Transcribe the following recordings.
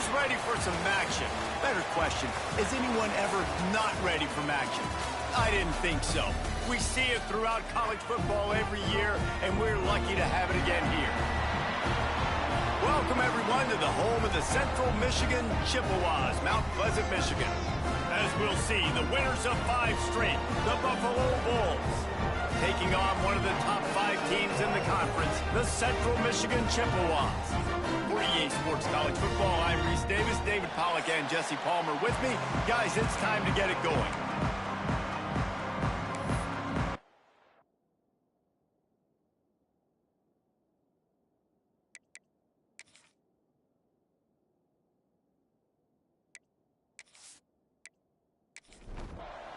Who's ready for some action? Better question, is anyone ever not ready for action? I didn't think so. We see it throughout college football every year, and we're lucky to have it again here. Welcome, everyone, to the home of the Central Michigan Chippewas, Mount Pleasant, Michigan. As we'll see, the winners of 5 straight, the Buffalo Bulls, taking on one of the top 5 teams in the conference, the Central Michigan Chippewas. For EA Sports College Football, I'm Reese Davis, David Pollack, and Jesse Palmer with me. Guys, it's time to get it going.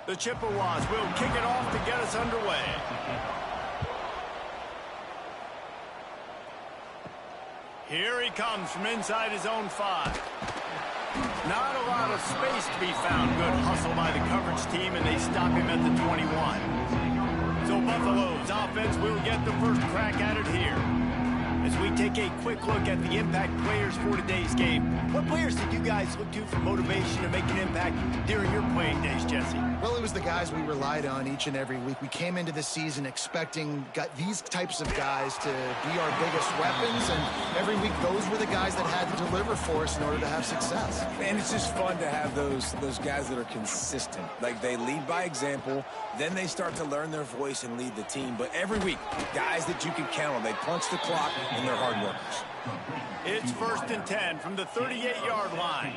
The Chippewas will kick it off to get us underway. Here he comes from inside his own 5. Not a lot of space to be found. Good hustle by the coverage team, and they stop him at the 21. So Buffalo's offense will get the first crack at it here. As we take a quick look at the impact players for today's game, what players did you guys look to for motivation to make an impact during your playing days, Jesse? Well, it was the guys we relied on each and every week. We came into the season expecting these types of guys to be our biggest weapons, and every week those were the guys that had to deliver for us in order to have success. And it's just fun to have those guys that are consistent. Like, they lead by example, then they start to learn their voice and lead the team. But every week, guys that you can count on, they punch the clock, and they're hard workers. It's 1st and 10 from the 38-yard line.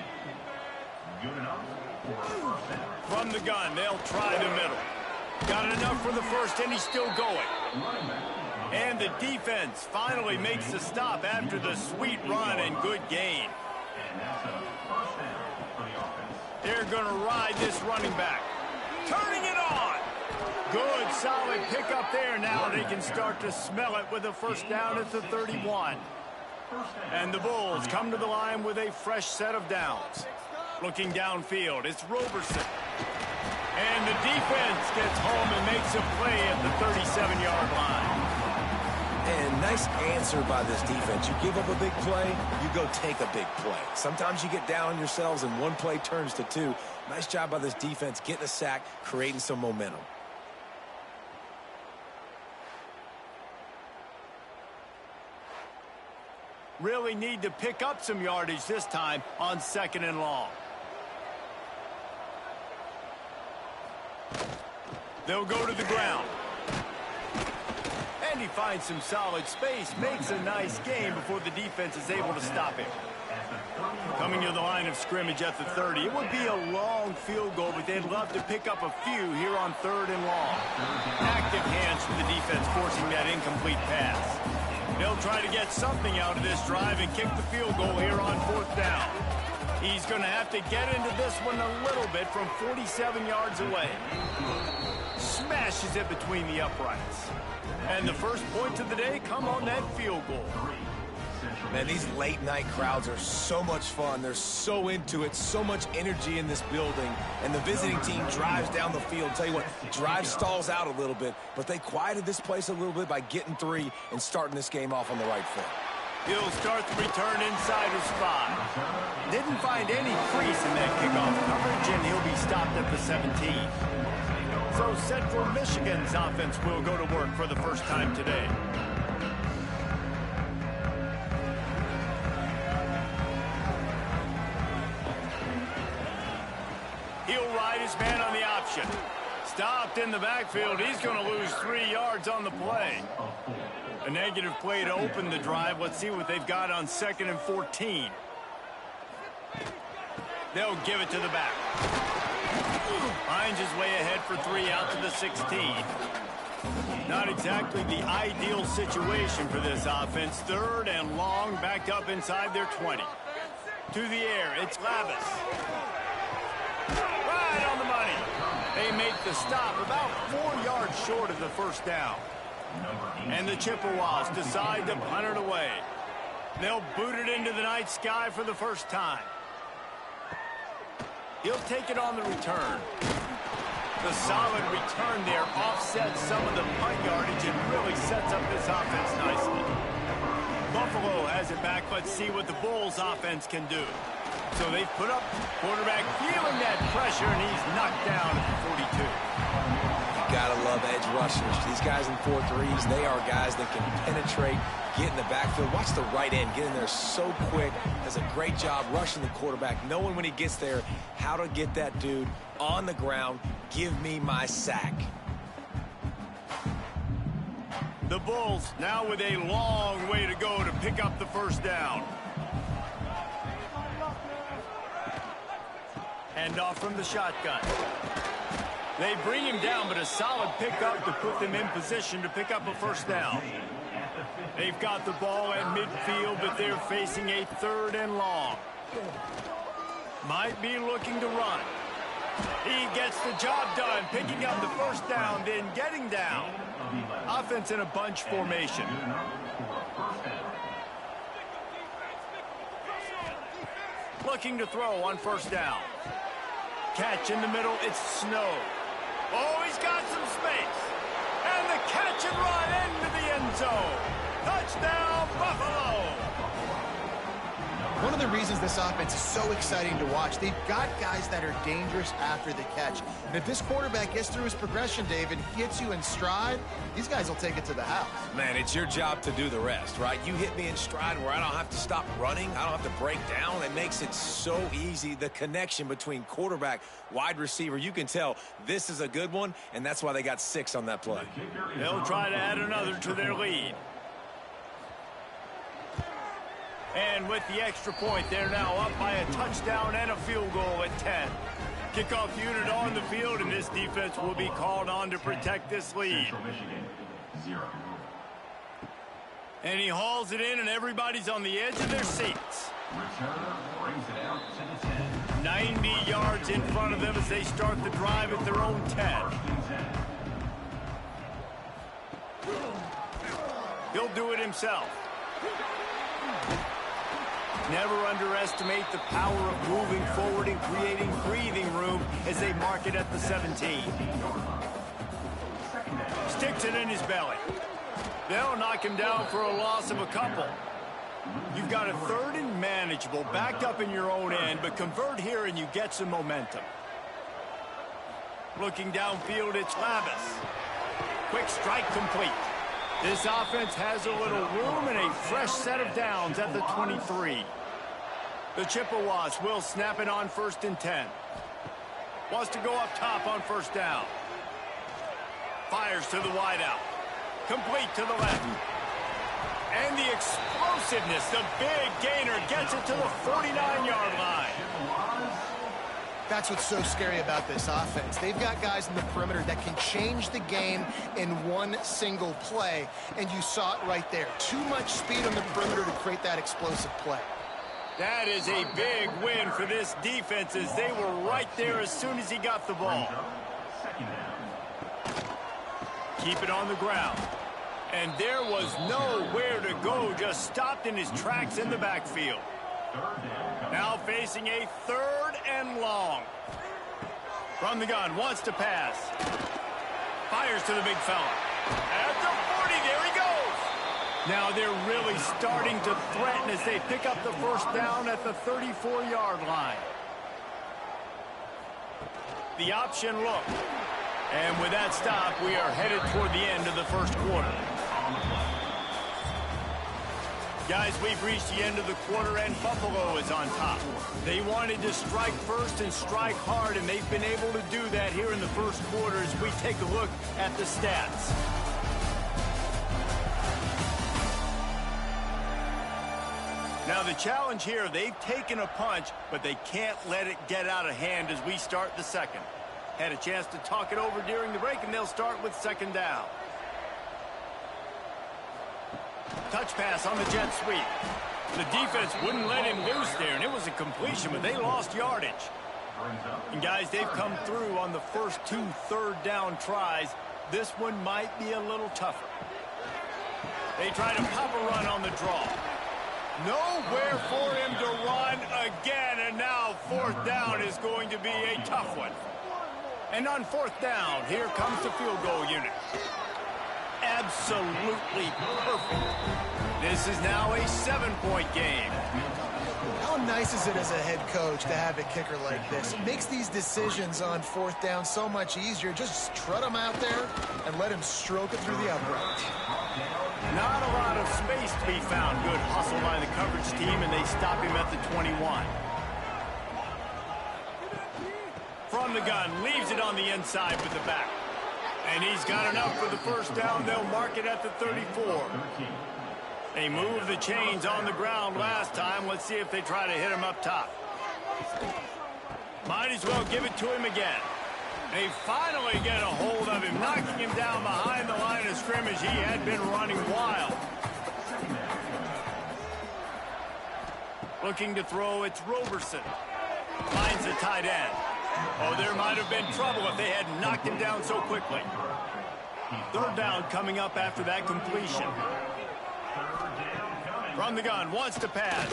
From the gun, they'll try the middle. Got enough for the first, and he's still going. And the defense finally makes the stop after the sweet run and good gain. They're going to ride this running back. Turning it on. Good, solid pickup there. Now they can start to smell it with a first down at the 31. And the Bulls come to the line with a fresh set of downs. Looking downfield, it's Roberson. And the defense gets home and makes a play at the 37-yard line. And nice answer by this defense. You give up a big play, you go take a big play. Sometimes you get down on yourselves and one play turns to 2. Nice job by this defense getting a sack, creating some momentum. Really need to pick up some yardage this time on 2nd and long. They'll go to the ground. And he finds some solid space, makes a nice gain before the defense is able to stop him. Coming to the line of scrimmage at the 30. It would be a long field goal, but they'd love to pick up a few here on 3rd and long. Active hands for the defense, forcing that incomplete pass. They'll try to get something out of this drive and kick the field goal here on 4th down. He's going to have to get into this one a little bit from 47 yards away. Smashes it between the uprights. And the first points of the day come on that field goal. Man, these late-night crowds are so much fun. They're so into it, so much energy in this building. And the visiting team drives down the field. Tell you what, drive stalls out a little bit, but they quieted this place a little bit by getting 3 and starting this game off on the right foot. He'll start the return inside his 5. Didn't find any crease in that kickoff coverage, and he'll be stopped at the 17. So Central Michigan's offense will go to work for the first time today. He'll ride his man on the option. Stopped in the backfield. He's going to lose 3 yards on the play. A negative play to open the drive. Let's see what they've got on 2nd and 14. They'll give it to the back. Finds his way ahead for 3 out to the 16. Not exactly the ideal situation for this offense. 3rd and long, backed up inside their 20. To the air, it's Lavis. Right on the money. They make the stop about 4 yards short of the first down. And the Chippewas decide to punt it away. They'll boot it into the night sky for the first time. He'll take it on the return. The solid return there offsets some of the punt yardage and really sets up this offense nicely. Buffalo has it back. Let's see what the Bulls offense can do. So they've put up quarterback feeling that pressure, and he's knocked down at the 42. You gotta love edge rushers. These guys in 4-3s, they are guys that can penetrate, get in the backfield. Watch the right end get in there so quick. Does a great job rushing the quarterback, knowing when he gets there how to get that dude on the ground. Give me my sack. The Bulls now with a long way to go to pick up the first down. Hand off from the shotgun. They bring him down, but a solid pickup to put them in position to pick up a first down. They've got the ball at midfield, but they're facing a 3rd and long. Might be looking to run. He gets the job done, picking up the first down, then getting down. Offense in a bunch formation. Looking to throw on first down. Catch in the middle, it's Snow. Oh, he's got some space. And the catch and run into the end zone. Touchdown, Buffalo. One of the reasons this offense is so exciting to watch, they've got guys that are dangerous after the catch. And if this quarterback gets through his progression, David, hits you in stride, these guys will take it to the house. Man, it's your job to do the rest, right? You hit me in stride where I don't have to stop running. I don't have to break down. It makes it so easy. The connection between quarterback, wide receiver, you can tell this is a good one, and that's why they got 6 on that play. They'll try to add another to their lead. And with the extra point, they're now up by a touchdown and a field goal at 10. Kickoff unit on the field, and this defense will be called on to protect this lead. And he hauls it in, and everybody's on the edge of their seats. 90 yards in front of them as they start the drive at their own 10. He'll do it himself. Never underestimate the power of moving forward and creating breathing room as they mark it at the 17. Sticks it in his belly. They'll knock him down for a loss of a couple. You've got a 3rd and manageable, backed up in your own end, but convert here and you get some momentum. Looking downfield, it's Lavis. Quick strike complete. This offense has a little room and a fresh set of downs at the 23. The Chippewas will snap it on 1st and 10. Wants to go up top on first down. Fires to the wideout. Complete to the left. And the explosiveness, the big gainer gets it to the 49-yard line. That's what's so scary about this offense. They've got guys in the perimeter that can change the game in one single play, and you saw it right there. Too much speed on the perimeter to create that explosive play. That is a big win for this defense as they were right there as soon as he got the ball. Keep it on the ground. And there was nowhere to go, just stopped in his tracks in the backfield. Now facing a 3rd and long. From the gun, wants to pass. Fires to the big fella. At the 40, there he goes. Now they're really starting to threaten as they pick up the first down at the 34-yard line. The option look. And with that stop, we are headed toward the end of the first quarter. Guys, we've reached the end of the quarter, and Buffalo is on top. They wanted to strike first and strike hard, and they've been able to do that here in the first quarter as we take a look at the stats. Now, the challenge here, they've taken a punch, but they can't let it get out of hand as we start the second. Had a chance to talk it over during the break, and they'll start with second down. Touch pass on the jet sweep. The defense wouldn't let him loose there, and it was a completion, but they lost yardage. And, guys, they've come through on the first 2 third-down tries. This one might be a little tougher. They try to pop a run on the draw. Nowhere for him to run again, and now 4th down is going to be a tough one. And on 4th down, here comes the field goal unit. Absolutely perfect. This is now a 7-point game. How nice is it as a head coach to have a kicker like this? It makes these decisions on fourth down so much easier. Just trot him out there and let him stroke it through the uprights. Not a lot of space to be found. Good hustle by the coverage team, and they stop him at the 21. From the gun, leaves it on the inside with the back. And he's got enough for the first down. They'll mark it at the 34. They moved the chains on the ground last time. Let's see if they try to hit him up top. Might as well give it to him again. They finally get a hold of him, knocking him down behind the line of scrimmage. He had been running wild. Looking to throw, it's Roberson. Finds the tight end. Oh, there might have been trouble if they had knocked him down so quickly. Third down coming up after that completion. From the gun, wants to pass.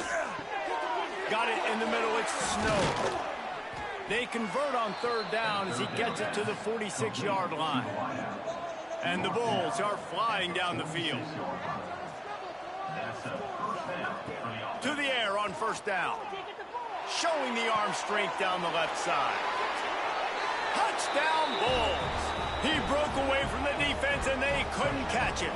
Got it in the middle, it's Snow. They convert on third down as he gets it to the 46-yard line. And the Bulls are flying down the field. To the air on first down. Showing the arm strength down the left side. Touchdown Bulls. He broke away from the defense and they couldn't catch him.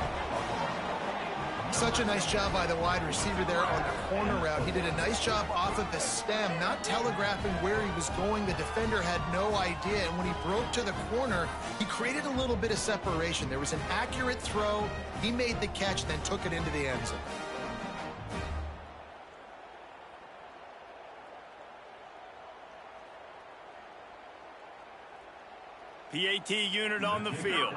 Such a nice job by the wide receiver there on the corner route. He did a nice job off of the stem, not telegraphing where he was going. The defender had no idea, and when he broke to the corner, he created a little bit of separation. There was an accurate throw. He made the catch, then took it into the end zone. PAT unit on the field.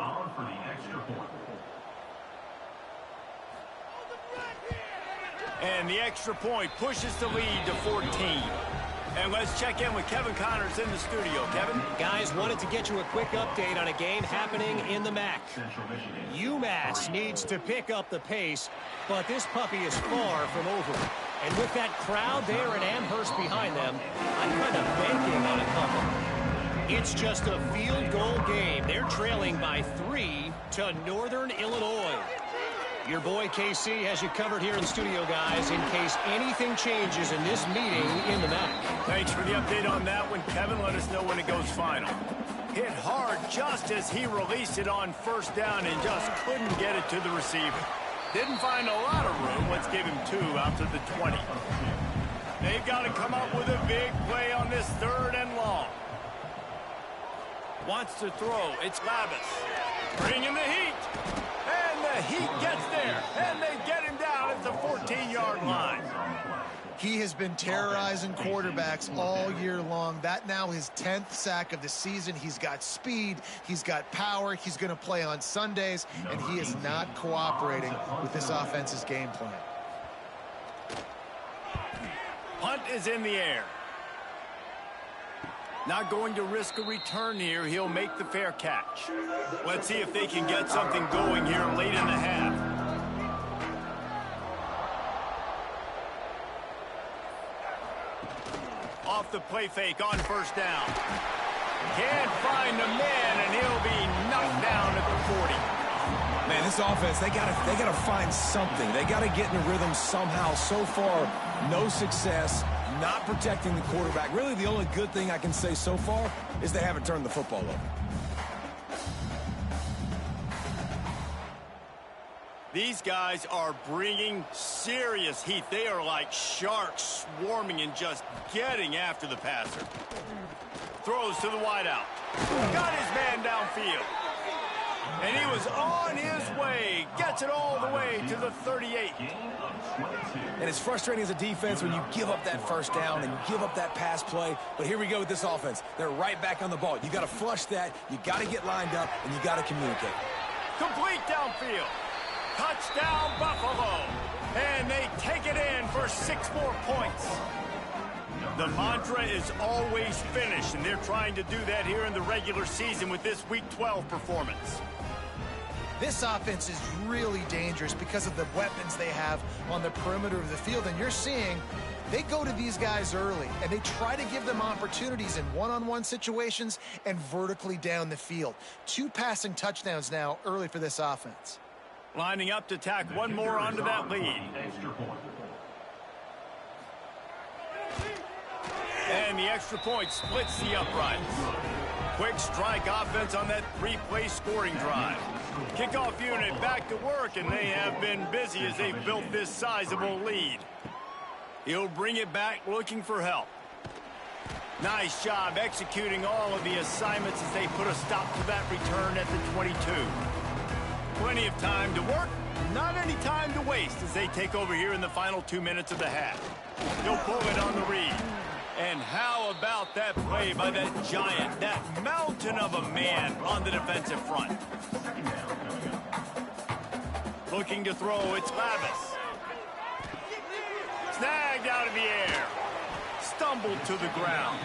And the extra point pushes the lead to 14. And let's check in with Kevin Connors in the studio. Kevin? Guys, wanted to get you a quick update on a game happening in the MAC. UMass needs to pick up the pace, but this puppy is far from over. And with that crowd there in Amherst behind them, I'm kind of banking on a couple. It's just a field goal game. They're trailing by 3 to Northern Illinois. Your boy KC has you covered here in studio, guys, in case anything changes in this meeting in the MAC. Thanks for the update on that one, Kevin. Let us know when it goes final. Hit hard just as he released it on first down and just couldn't get it to the receiver. Didn't find a lot of room. Let's give him 2 out to the 20. They've got to come up with a big play on this third and long. Wants to throw. It's Lavis. Bringing the heat. And the heat gets there. And they get him down at the 14-yard line. He has been terrorizing quarterbacks all year long. That now his 10th sack of the season. He's got speed. He's got power. He's going to play on Sundays. And he is not cooperating with this offense's game plan. Punt is in the air. Not going to risk a return here. He'll make the fair catch. Let's see if they can get something going here late in the half. Off the play fake on first down. Can't find a man, and he'll be knocked down at the 40. Man, this offense, they gotta find something. They gotta get in a rhythm somehow. So far, no success. Not protecting the quarterback. Really, the only good thing I can say so far is they haven't turned the football over. These guys are bringing serious heat. They are like sharks swarming and just getting after the passer. Throws to the wideout. Got his man downfield. And he was on his way. Gets it all the way to the 38. And it's frustrating as a defense when you give up that first down and you give up that pass play. But here we go with this offense. They're right back on the ball. You got to flush that. You got to get lined up, and you got to communicate. Complete downfield. Touchdown, Buffalo. And they take it in for 6 more points. The mantra is always finish, and they're trying to do that here in the regular season with this Week 12 performance. This offense is really dangerous because of the weapons they have on the perimeter of the field. And you're seeing they go to these guys early, and they try to give them opportunities in one-on-one situations and vertically down the field. 2 passing touchdowns now early for this offense. Lining up to tack one more onto that lead. And the extra point splits the uprights. Quick strike offense on that three-play scoring drive. Kickoff unit back to work, and they have been busy as they've built this sizable lead. He'll bring it back looking for help. Nice job executing all of the assignments as they put a stop to that return at the 22. Plenty of time to work, not any time to waste as they take over here in the final 2 minutes of the half. He'll pull it on the read. And how about that play by that giant, that mountain of a man on the defensive front? Looking to throw, it's Lavis. Snagged out of the air. Stumbled to the ground.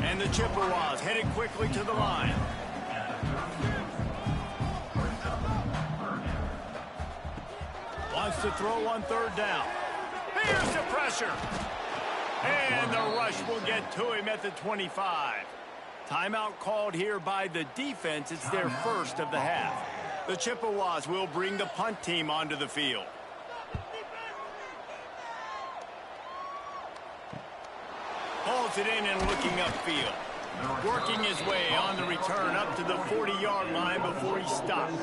And the Chippewas headed quickly to the line. Wants to throw on third down. Here's the pressure. And the rush will get to him at the 25. Timeout called here by the defense. It's their first of the half. The Chippewas will bring the punt team onto the field. Holds it in and looking upfield. Working his way on the return up to the 40-yard line before he stops.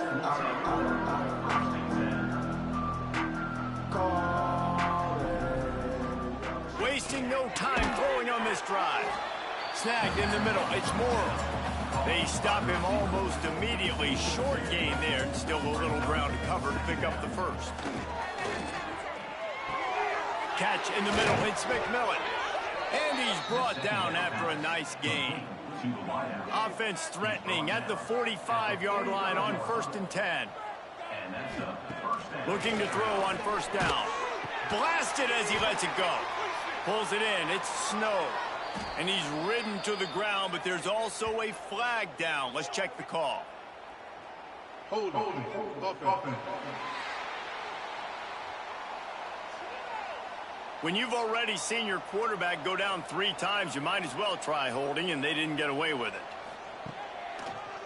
Wasting no time throwing on this drive. Snagged in the middle. It's Morrow. They stop him almost immediately. Short gain there, and still a little ground to cover to pick up the first. Catch in the middle. It's McMillan. And he's brought down after a nice gain. Offense threatening at the 45-yard line on 1st and 10. Looking to throw on first down. Blasted as he lets it go. Pulls it in. It's Snow. And he's ridden to the ground, but there's also a flag down. Let's check the call. Hold on. When you've already seen your quarterback go down 3 times, you might as well try holding, and they didn't get away with it.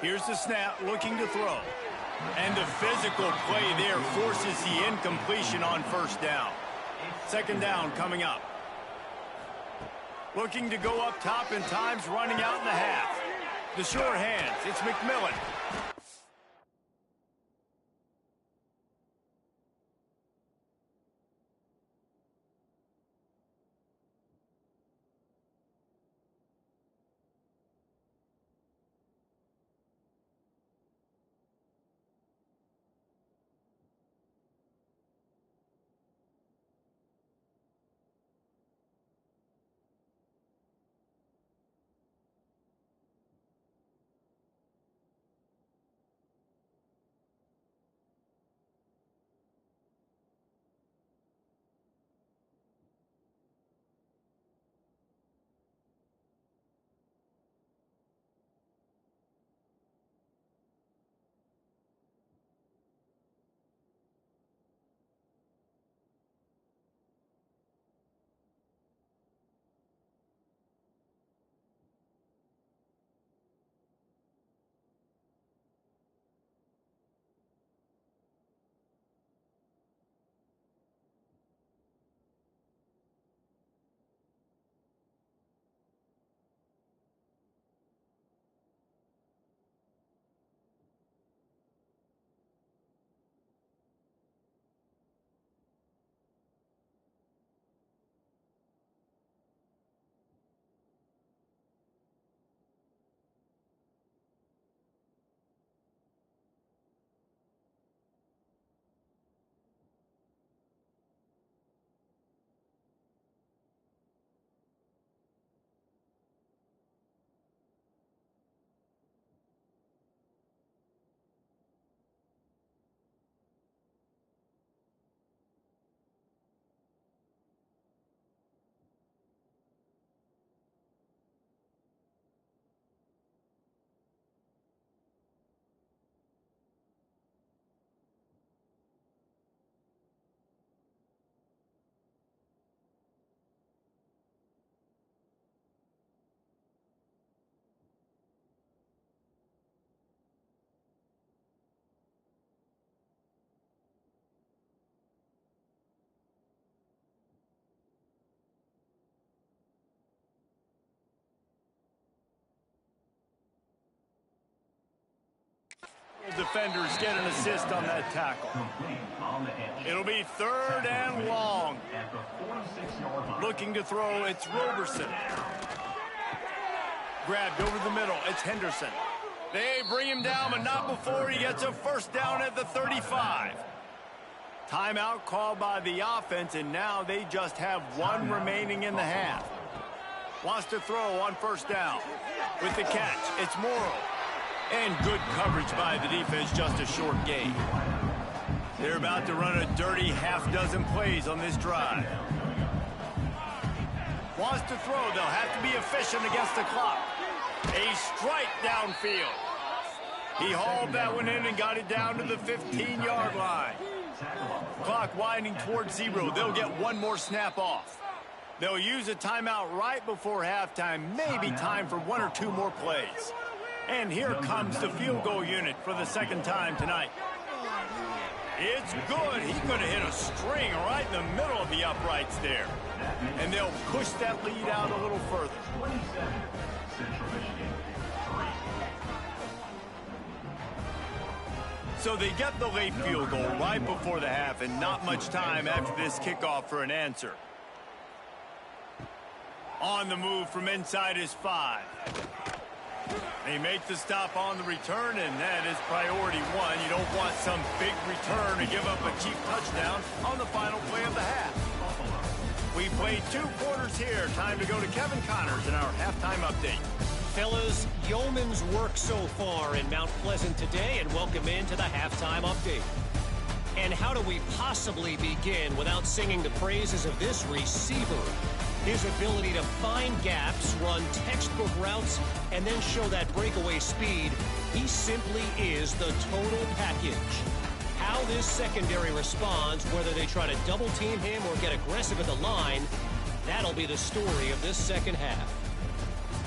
Here's the snap, looking to throw. And the physical play there forces the incompletion on first down. Second down coming up. Looking to go up top, and time's running out in the half. The sure hands, it's McMillan. defenders get an assist on that tackle. It'll be 3rd and long. Looking to throw, it's Roberson. Grabbed over the middle, it's Henderson. They bring him down, but not before he gets a first down at the 35. Timeout called by the offense, and now they just have one remaining in the half. Wants to throw on first down. With the catch, it's Morrow. And good coverage by the defense, just a short gain. They're about to run a dirty half-dozen plays on this drive. Wants to throw. They'll have to be efficient against the clock. A strike downfield. He hauled that one in and got it down to the 15-yard line. Clock winding towards 0. They'll get one more snap off. They'll use a timeout right before halftime. Maybe time for 1 or 2 more plays. And here comes the field goal unit for the second time tonight. It's good. He could have hit a string right in the middle of the uprights there. And they'll push that lead out a little further. So they get the late field goal right before the half, and not much time after this kickoff for an answer. On the move from inside is 5. They make the stop on the return, and that is priority 1. You don't want some big return to give up a cheap touchdown on the final play of the half. We played 2 quarters here. Time to go to Kevin Connors in our halftime update. Fellas, yeoman's work so far in Mount Pleasant today, and welcome into the halftime update. And how do we possibly begin without singing the praises of this receiver? His ability to find gaps, run textbook routes, and then show that breakaway speed. He simply is the total package. How this secondary responds, whether they try to double team him or get aggressive at the line, that'll be the story of this second half.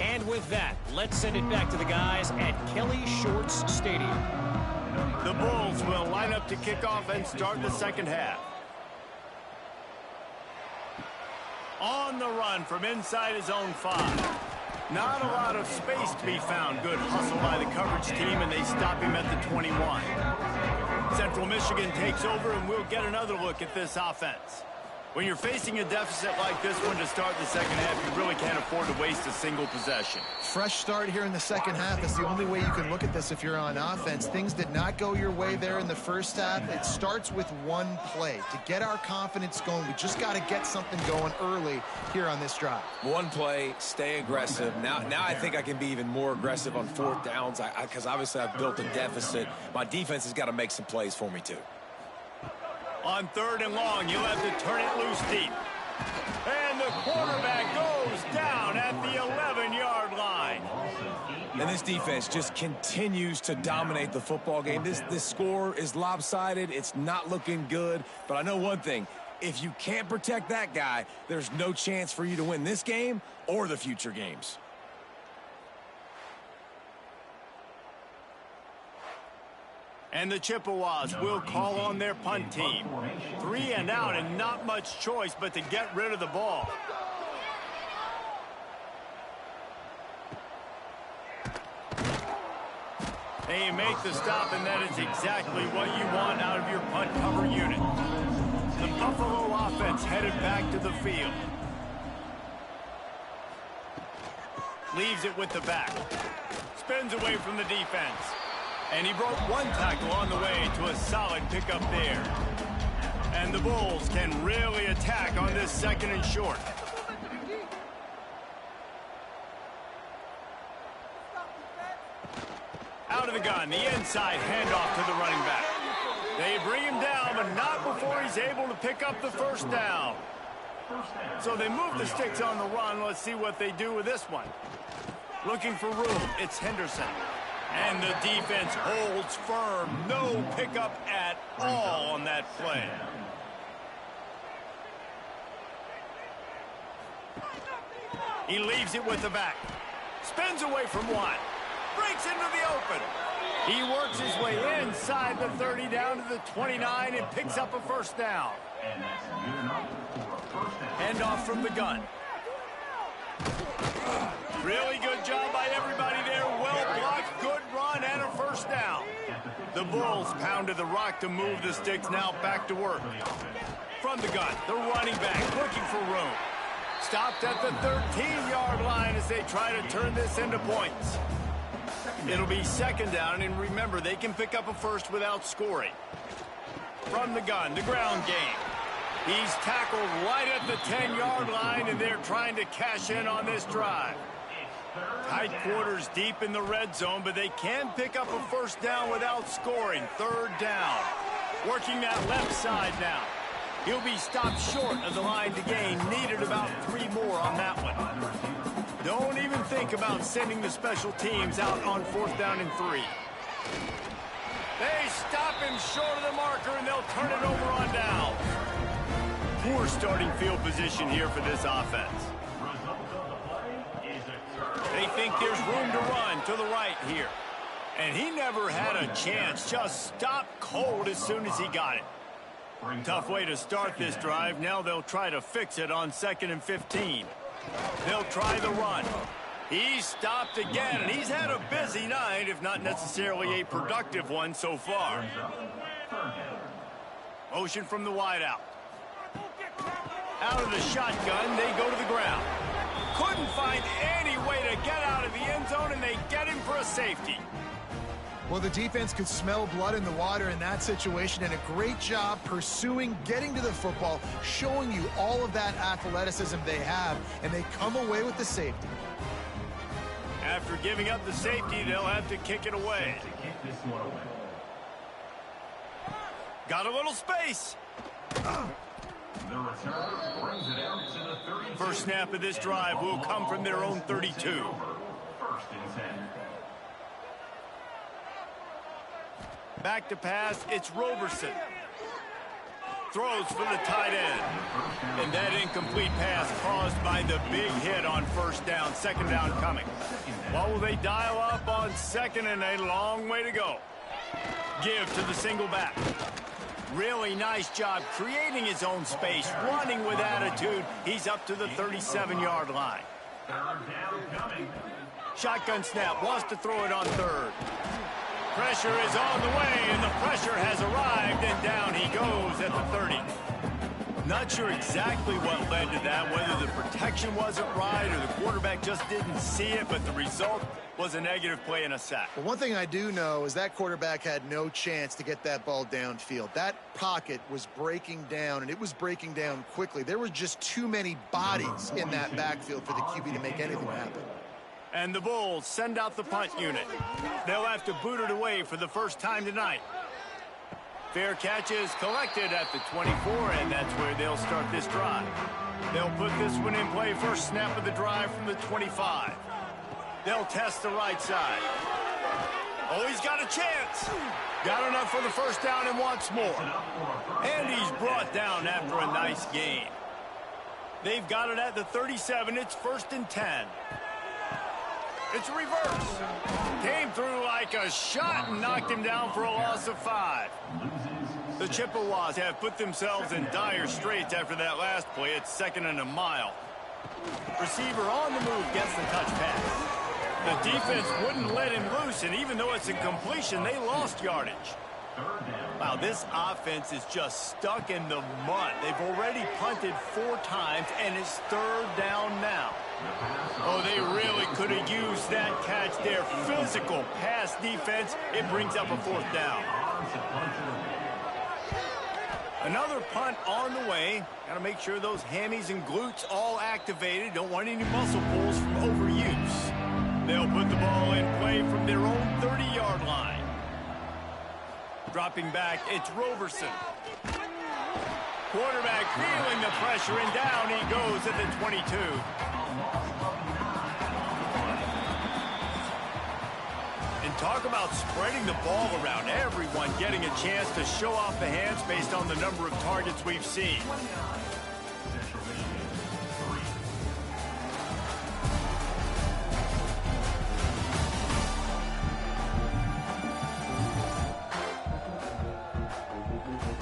And with that, let's send it back to the guys at Kelly Shorts Stadium. The Bulls will line up to kick off and start the second half. On the run from inside his own 5. Not a lot of space to be found. Good hustle by the coverage team, and they stop him at the 21. Central Michigan takes over, and we'll get another look at this offense. When you're facing a deficit like this one to start the second half, you really can't afford to waste a single possession. Fresh start here in the second half. That's the only way you can look at this if you're on offense. Things did not go your way there in the first half. It starts with one play. To get our confidence going, we just got to get something going early here on this drive. One play, stay aggressive. Now I think I can be even more aggressive on 4th downs because obviously I've built a deficit. My defense has got to make some plays for me too. On 3rd and long, you'll have to turn it loose deep. And the quarterback goes down at the 11-yard line. And this defense just continues to dominate the football game. This score is lopsided. It's not looking good. But I know one thing. If you can't protect that guy, there's no chance for you to win this game or the future games. And the Chippewas will call on their punt team. 3 and out, and not much choice but to get rid of the ball. They make the stop, and that is exactly what you want out of your punt cover unit. The Buffalo offense headed back to the field. Leaves it with the back. Spins away from the defense. And he broke one tackle on the way to a solid pickup there. And the Bulls can really attack on this 2nd and short. Out of the gun, the inside handoff to the running back. They bring him down, but not before he's able to pick up the first down. So they move the sticks on the run. Let's see what they do with this one. Looking for room, it's Henderson. And the defense holds firm. No pickup at all on that play. He leaves it with the back. Spins away from one. Breaks into the open. He works his way inside the 30 down to the 29 and picks up a first down. Handoff from the gun. Really good job by everybody there. Well blocked, good run, and a first down. The Bulls pounded the rock to move the sticks, now back to work. From the gun, the running back looking for room. Stopped at the 13-yard line as they try to turn this into points. It'll be second down, and remember, they can pick up a first without scoring. From the gun, the ground game. He's tackled right at the 10-yard line, and they're trying to cash in on this drive. Tight quarters deep in the red zone, but they can pick up a first down without scoring. Third down. Working that left side now. He'll be stopped short of the line to gain. Needed about 3 more on that one. Don't even think about sending the special teams out on 4th down and 3. They stop him short of the marker, and they'll turn it over on down. Poor starting field position here for this offense. They think there's room to run to the right here. And he never had a chance. Just stopped cold as soon as he got it. Tough way to start this drive. Now they'll try to fix it on 2nd and 15. They'll try the run. He's stopped again, and he's had a busy night, if not necessarily a productive one so far. Motion from the wideout. Out of the shotgun, they go to the ground. Couldn't find any way to get out of the end zone, and they get him for a safety. Well, the defense could smell blood in the water in that situation, and a great job pursuing, getting to the football, showing you all of that athleticism they have, and they come away with the safety. After giving up the safety, they'll have to kick it away. Got a little space. First snap of this drive will come from their own 32. Back to pass, it's Roberson. Throws for the tight end. And that incomplete pass caused by the big hit on first down. Second down coming. What will they dial up on second, and a long way to go? Give to the single back. Really nice job creating his own space, running with attitude. He's up to the 37-yard line. Shotgun snap, wants to throw it on third. Pressure is on the way, and the pressure has arrived, and down he goes at the 30. Not sure exactly what led to that, whether the protection wasn't right or the quarterback just didn't see it, but the result was a negative play and a sack. But one thing I do know is that quarterback had no chance to get that ball downfield. That pocket was breaking down, and it was breaking down quickly. There were just too many bodies in that backfield for the QB to make anything happen. And the Bulls send out the punt unit. They'll have to boot it away for the first time tonight. Fair catch is collected at the 24, and that's where they'll start this drive. They'll put this one in play first snap of the drive from the 25. They'll test the right side. Oh, he's got a chance. Got enough for the first down and wants more. And he's brought down after a nice gain. They've got it at the 37. It's 1st and 10. It's a reverse. Came through like a shot and knocked him down for a loss of 5. The Chippewas have put themselves in dire straits after that last play. It's 2nd and a mile. Receiver on the move gets the touch pass. The defense wouldn't let him loose, and even though it's a completion, they lost yardage. Wow, this offense is just stuck in the mud. They've already punted 4 times, and it's 3rd down now. Oh, they really could have used that catch. Their physical pass defense, it brings up a 4th down. Another punt on the way. Got to make sure those hammies and glutes all activated. Don't want any muscle pulls from overuse. They'll put the ball in play from their own 30-yard line. Dropping back, it's Roberson. Quarterback feeling the pressure, and down he goes at the 22. And talk about spreading the ball around. Everyone getting a chance to show off the hands based on the number of targets we've seen.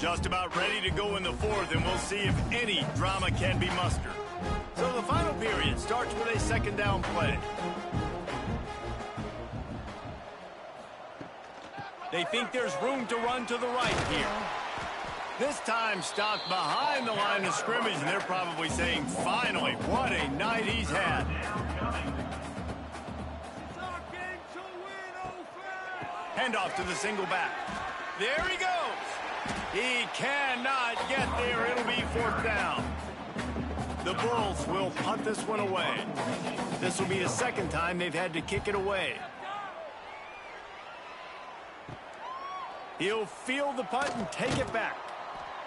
Just about ready to go in the 4th, and we'll see if any drama can be mustered. So the final period starts with a 2nd down play. They think there's room to run to the right here. This time stopped behind the line of scrimmage, and they're probably saying, finally, what a night he's had. Handoff to the single back. There he goes. He cannot get there. It'll be 4th down. The Bulls will punt this one away. This will be the 2nd time they've had to kick it away. He'll field the punt and take it back.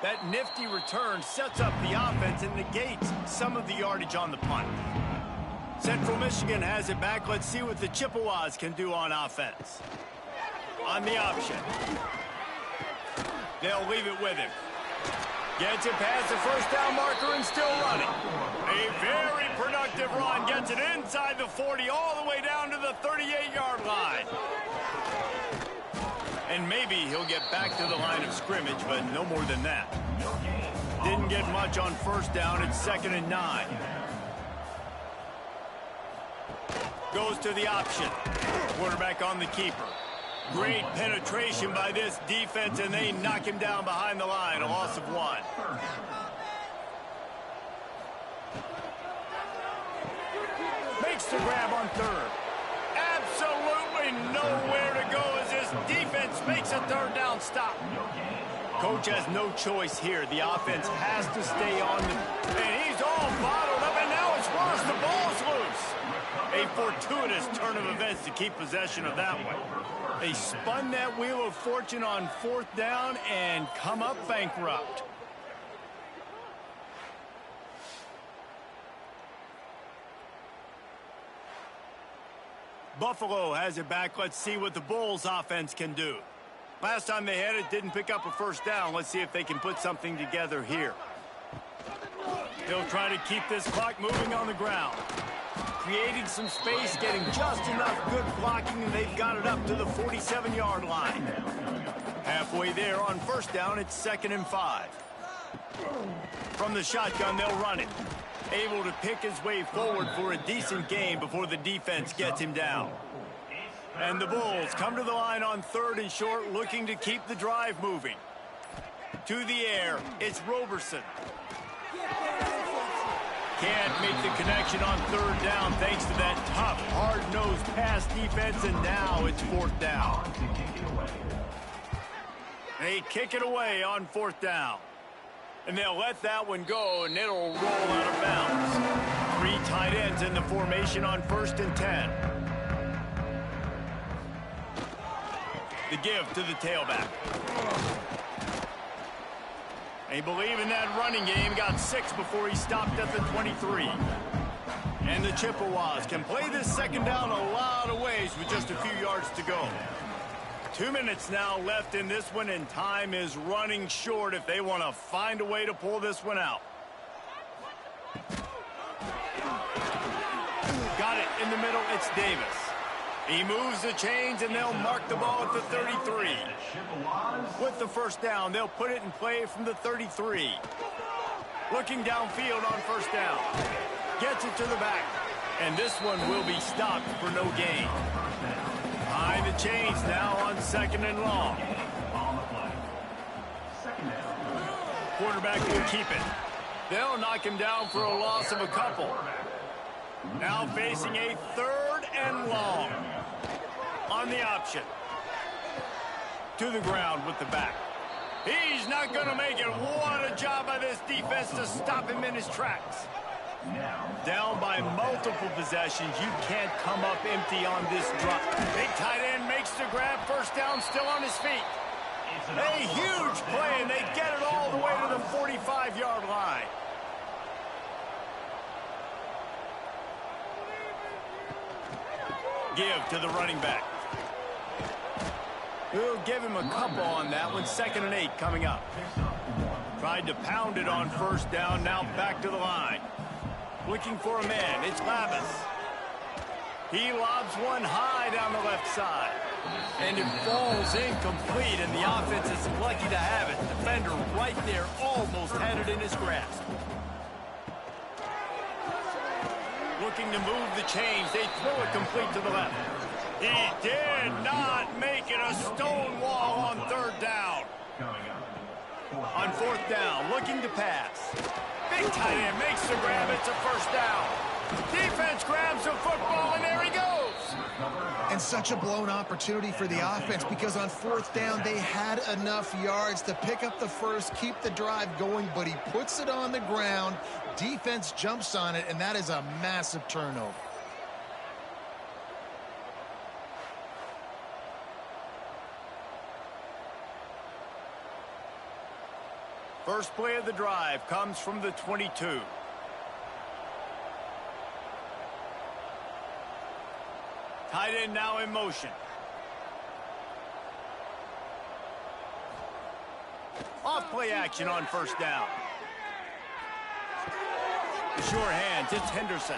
That nifty return sets up the offense and negates some of the yardage on the punt. Central Michigan has it back. Let's see what the Chippewas can do on offense. On the option. They'll leave it with him. Gets it past the 1st down marker and still running. A very productive run. Gets it inside the 40 all the way down to the 38-yard line. And maybe he'll get back to the line of scrimmage, but no more than that. Didn't get much on 1st down. It's 2nd and 9. Goes to the option. Quarterback on the keeper. Great penetration by this defense, and they knock him down behind the line. A loss of 1. Makes the grab on 3rd. Absolutely nowhere to go as this defense makes a 3rd down stop. Coach has no choice here. The offense has to stay on the... And he's all bottled up, and now it's worse. The ball's loose. A fortuitous turn of events to keep possession of that one. They spun that wheel of fortune on 4th down and come up bankrupt. Buffalo has it back. Let's see what the Bulls offense can do. Last time they had it, didn't pick up a 1st down. Let's see if they can put something together here. They'll try to keep this clock moving on the ground. Creating some space, getting just enough good blocking, and they've got it up to the 47-yard line. Halfway there on 1st down, it's 2nd and 5. From the shotgun, they'll run it. Able to pick his way forward for a decent gain before the defense gets him down. And the Bulls come to the line on 3rd and short, looking to keep the drive moving. To the air, it's Roberson. Can't make the connection on 3rd down thanks to that tough, hard-nosed pass defense, and now it's 4th down. They kick it away on 4th down. And they'll let that one go, and it'll roll out of bounds. 3 tight ends in the formation on 1st and 10. The give to the tailback. They believe in that running game. Got 6 before he stopped at the 23. And the Chippewas can play this 2nd down a lot of ways with just a few yards to go. 2 minutes now left in this one, and time is running short if they want to find a way to pull this one out. Got it in the middle. It's Davis. He moves the chains, and they'll mark the ball at the 33. With the 1st down, they'll put it in play from the 33. Looking downfield on 1st down. Gets it to the back. And this one will be stopped for no gain. Behind the chains now on 2nd and long. Quarterback will keep it. They'll knock him down for a loss of a couple. Now facing a 3rd and long. On the option. To the ground with the back. He's not going to make it. What a job by this defense to stop him in his tracks. Down by multiple possessions. You can't come up empty on this drop. Big tight end makes the grab. 1st down, still on his feet. A huge play, and they get it all the way to the 45-yard line. Give to the running back. We'll give him a couple on that one. 2nd and 8 coming up. Tried to pound it on 1st down. Now back to the line. Looking for a man. It's Lavis. He lobs one high down the left side. And it falls incomplete, and the offense is lucky to have it. Defender right there almost had it in his grasp. Looking to move the chains. They throw it complete to the left. He did not make it a stone wall on third down. On fourth down, looking to pass. Big tight end makes the grab. It's a first down. Defense grabs the football, and there he goes. And such a blown opportunity for the offense because on fourth down, they had enough yards to pick up the first, keep the drive going, but he puts it on the ground. Defense jumps on it, and that is a massive turnover. First play of the drive comes from the 22. Tight end now in motion. Off play action on first down. Sure hands, it's Henderson.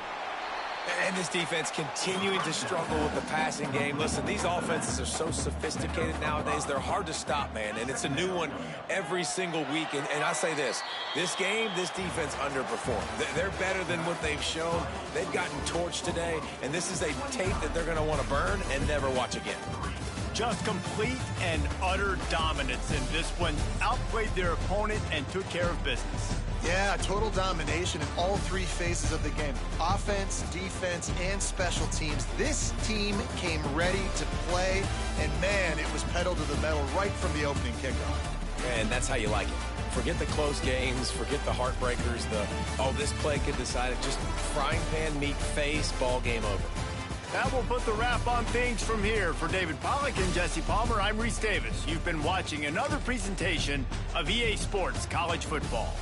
And this defense continuing to struggle with the passing game. Listen, these offenses are so sophisticated nowadays. They're hard to stop, man. And it's a new one every single week. And I say this game, this defense underperformed. They're better than what they've shown. They've gotten torched today. And this is a tape that they're going to want to burn and never watch again. Just complete and utter dominance in this one. Outplayed their opponent and took care of business. Yeah, total domination in all three phases of the game. Offense, defense, and special teams. This team came ready to play, and man, it was pedal to the metal right from the opening kickoff. And that's how you like it. Forget the close games, forget the heartbreakers, this play could decide it. Just frying pan, meat face, ball game over. That will put the wrap on things from here. For David Pollack and Jesse Palmer, I'm Reese Davis. You've been watching another presentation of EA Sports College Football.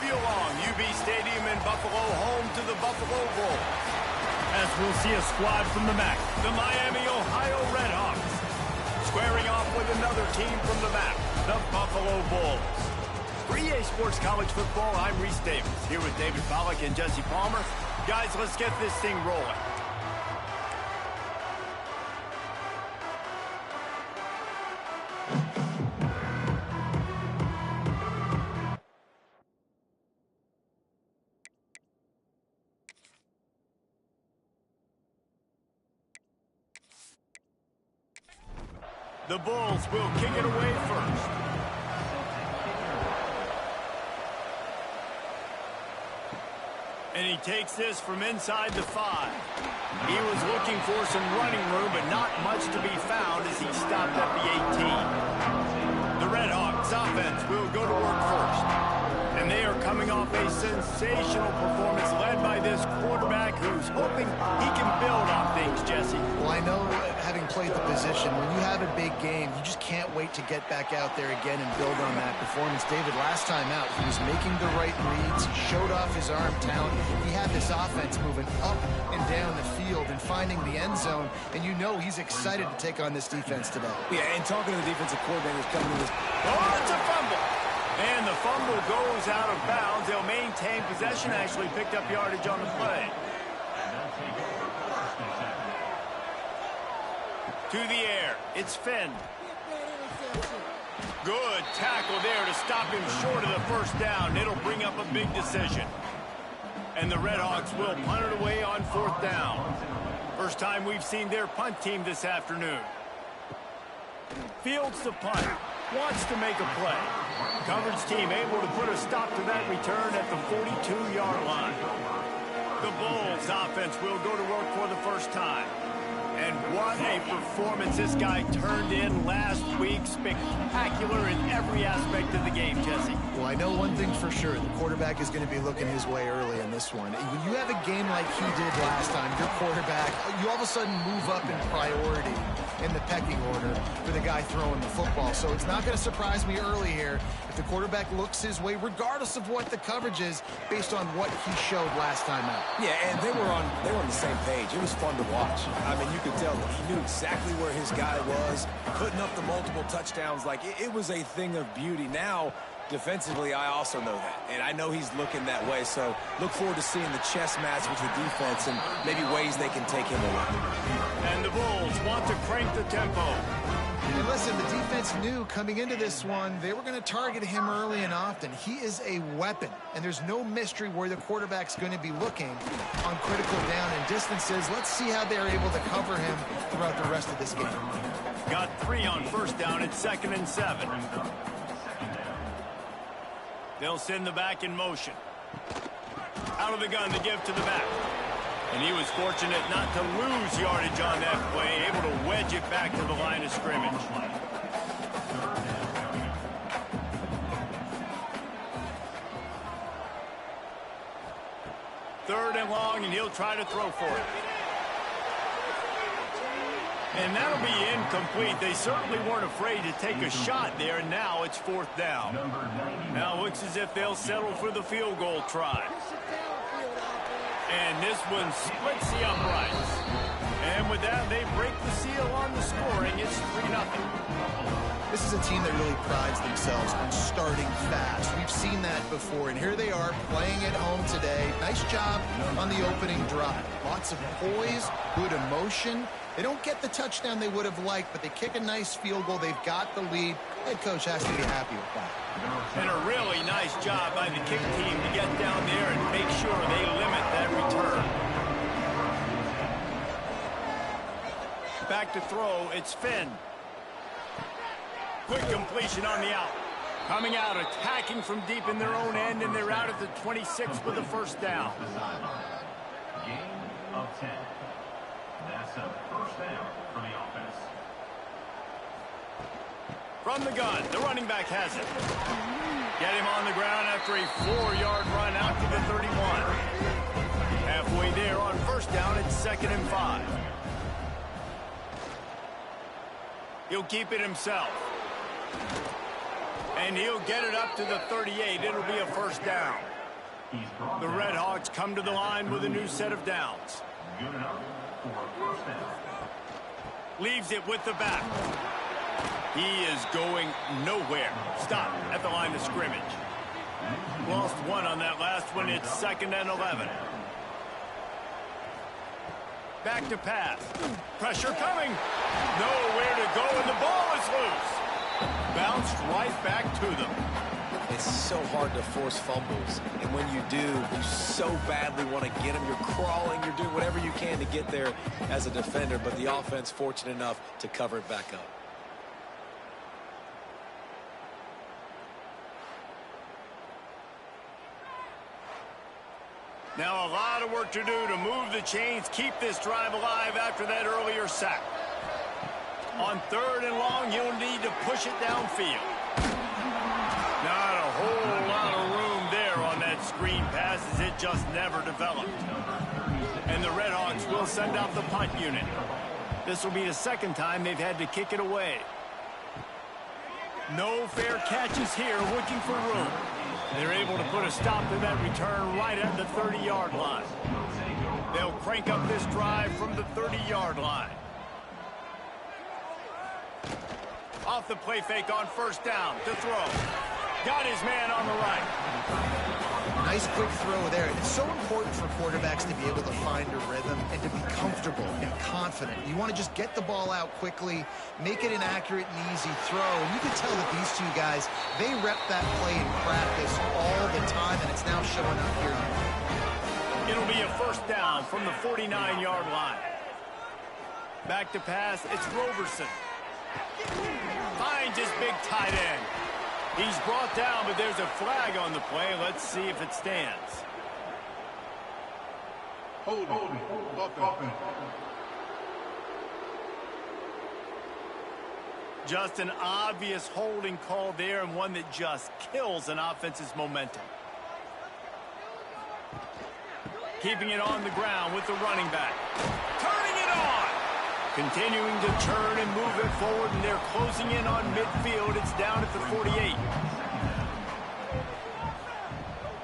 have you along. UB Stadium in Buffalo, home to the Buffalo Bulls. As we'll see a squad from the MAC, the Miami, Ohio Redhawks. Squaring off with another team from the MAC, the Buffalo Bulls. For EA Sports College Football, I'm Reese Davis, here with David Pollack and Jesse Palmer. Guys, let's get this thing rolling. The Bulls will kick it away first. And he takes this from inside the 5. He was looking for some running room, but not much to be found as he stopped at the 18. The Redhawks offense will go to work first. And they are coming off a sensational performance led by this quarterback who's hoping he can build on things, Jesse. Well, I know, having played the position, when you have a big game, you just can't wait to get back out there again and build on that performance. David, last time out, he was making the right reads. He showed off his arm talent. He had this offense moving up and down the field and finding the end zone. And you know he's excited to take on this defense today. Yeah, and talking to the defensive coordinators coming to this. Oh, it's a fumble. And the fumble goes out of bounds. They'll maintain possession. Actually picked up yardage on the play. To the air. It's Finn. Good tackle there to stop him short of the first down. It'll bring up a big decision. And the Redhawks will punt it away on 4th down. First time we've seen their punt team this afternoon. Fields to punt. Wants to make a play. Coverage team able to put a stop to that return at the 42-yard line. The Bulls offense will go to work for the first time. And what a performance this guy turned in last week. Spectacular in every aspect of the game, Jesse. Well, I know one thing for sure. The quarterback is going to be looking his way early in this one. When you have a game like he did last time, your quarterback, you all of a sudden move up in priority in the pecking order for the guy throwing the football. So it's not going to surprise me early here if the quarterback looks his way, regardless of what the coverage is, based on what he showed last time out. Yeah, and they were on the same page. It was fun to watch. I mean, you could tell he knew exactly where his guy was, putting up the multiple touchdowns. Like, it was a thing of beauty. Now, defensively, I also know that, and I know he's looking that way. So look forward to seeing the chess match with the defense and maybe ways they can take him away. And the Bulls want to crank the tempo. And listen, the defense knew coming into this one, they were going to target him early and often. He is a weapon, and there's no mystery where the quarterback's going to be looking on critical down and distances. Let's see how they're able to cover him throughout the rest of this game. Got 3 on first down at 2nd and 7. They'll send the back in motion. Out of the gun to give to the back. And he was fortunate not to lose yardage on that play, able to wedge it back to the line of scrimmage. Third and long, and he'll try to throw for it. And that'll be incomplete. They certainly weren't afraid to take a shot there, and now it's 4th down. Now it looks as if they'll settle for the field goal try. And this one splits the uprights. And with that, they break the seal on the scoring. It's 3-0. This is a team that really prides themselves on starting fast. We've seen that before, and here they are playing at home today. Nice job on the opening drive. Lots of poise, good emotion. They don't get the touchdown they would have liked, but they kick a nice field goal. They've got the lead. Head coach has to be happy with that. And a really nice job by the kick team to get down there and make sure they limit that return. Back to throw, it's Finn. Quick completion on the out. Coming out, attacking from deep in their own end, and they're out at the 26 with the first down. Gain of 10. That's a first down for the offense. From the gun, the running back has it. Get him on the ground after a 4-yard run out to the 31. Halfway there on first down, it's 2nd and 5. He'll keep it himself. And he'll get it up to the 38. It'll be a first down. The Red Hawks come to the line with a new set of downs. Good enough for a first down. Leaves it with the back. He is going nowhere. Stop at the line of scrimmage. Lost one on that last one. It's 2nd and 11. Back to pass. Pressure coming. Nowhere to go, and the ball is loose. Bounced right back to them. It's so hard to force fumbles, and when you do, you so badly want to get them. You're crawling, you're doing whatever you can to get there as a defender, but the offense fortunate enough to cover it back up. Now a lot of work to do to move the chains, keep this drive alive after that earlier sack. On 3rd and long, you'll need to push it downfield. Not a whole lot of room there on that screen pass as it just never developed. And the Red Hawks will send out the punt unit. This will be the 2nd time they've had to kick it away. No fair catches here, looking for room. They're able to put a stop to that return right at the 30-yard line. They'll crank up this drive from the 30-yard line. Off the play fake on 1st down to throw. Got his man on the right. Nice quick throw there. It's so important for quarterbacks to be able to find a rhythm and to be comfortable and confident. You want to just get the ball out quickly, make it an accurate and easy throw. And you can tell that these two guys, they rep that play in practice all the time, and it's now showing up here. It'll be a 1st down from the 49-yard line. Back to pass, it's Roberson. Finds his big tight end. He's brought down, but there's a flag on the play. Let's see if it stands. Hold it. Just an obvious holding call there, and one that just kills an offense's momentum. Keeping it on the ground with the running back. Turning it on! Continuing to turn and move it forward, and they're closing in on midfield. It's down at the 48.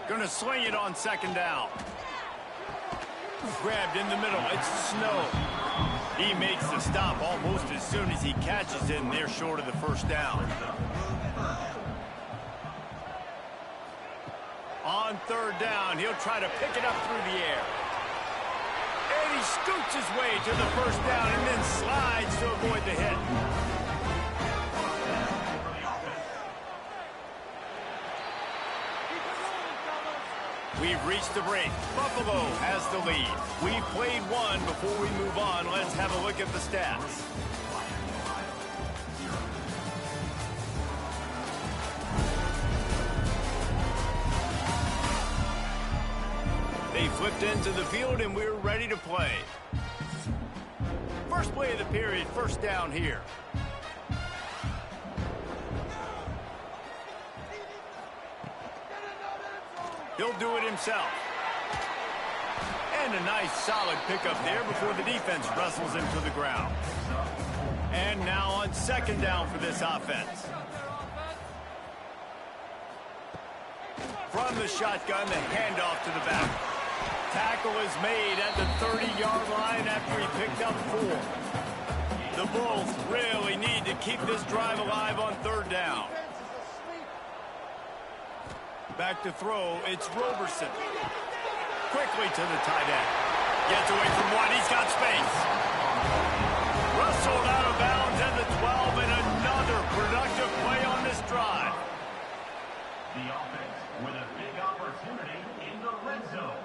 Going to sling it on 2nd down. Grabbed in the middle. It's Snow. He makes the stop almost as soon as he catches it, and they're short of the 1st down. On 3rd down, he'll try to pick it up through the air. And he scoots his way to the 1st down and then slides to avoid the hit. We've reached the break. Buffalo has the lead. We've played one. Before we move on, let's have a look at the stats. They flipped into the field, and we're ready to play. First play of the period, 1st down here. He'll do it himself. And a nice solid pickup there before the defense wrestles him to the ground. And now on 2nd down for this offense. From the shotgun, the handoff to the back. Tackle is made at the 30-yard line after he picked up 4. The Bulls really need to keep this drive alive on 3rd down. Back to throw, it's Roberson. Quickly to the tight end. Gets away from one, he's got space. Rustled out of bounds at the 12, and another productive play on this drive. The offense with a big opportunity in the red zone.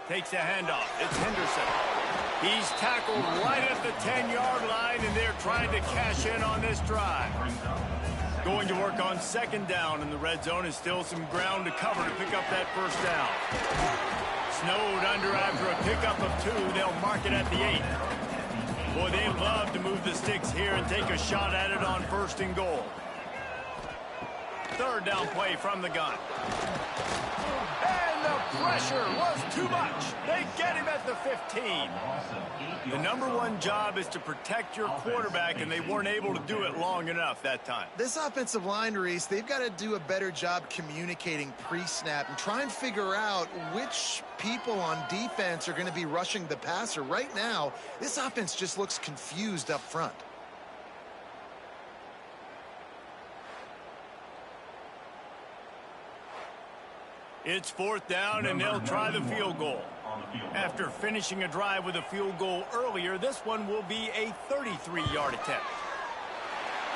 Takes a handoff. It's Henderson. He's tackled right at the 10-yard line, and they're trying to cash in on this drive. Going to work on 2nd down in the red zone, and still some ground to cover to pick up that 1st down. Snowed under after a pickup of 2. They'll mark it at the 8. Boy, they love to move the sticks here and take a shot at it on 1st and goal. 3rd down play from the gun. And And the pressure was too much. They get him at the 15. The #1 job is to protect your quarterback, and they weren't able to do it long enough that time. This offensive line, Reese, they've got to do a better job communicating pre-snap and try and figure out which people on defense are going to be rushing the passer. Right now, this offense just looks confused up front. It's 4th down, and they'll try the field goal. After finishing a drive with a field goal earlier, this one will be a 33-yard attempt.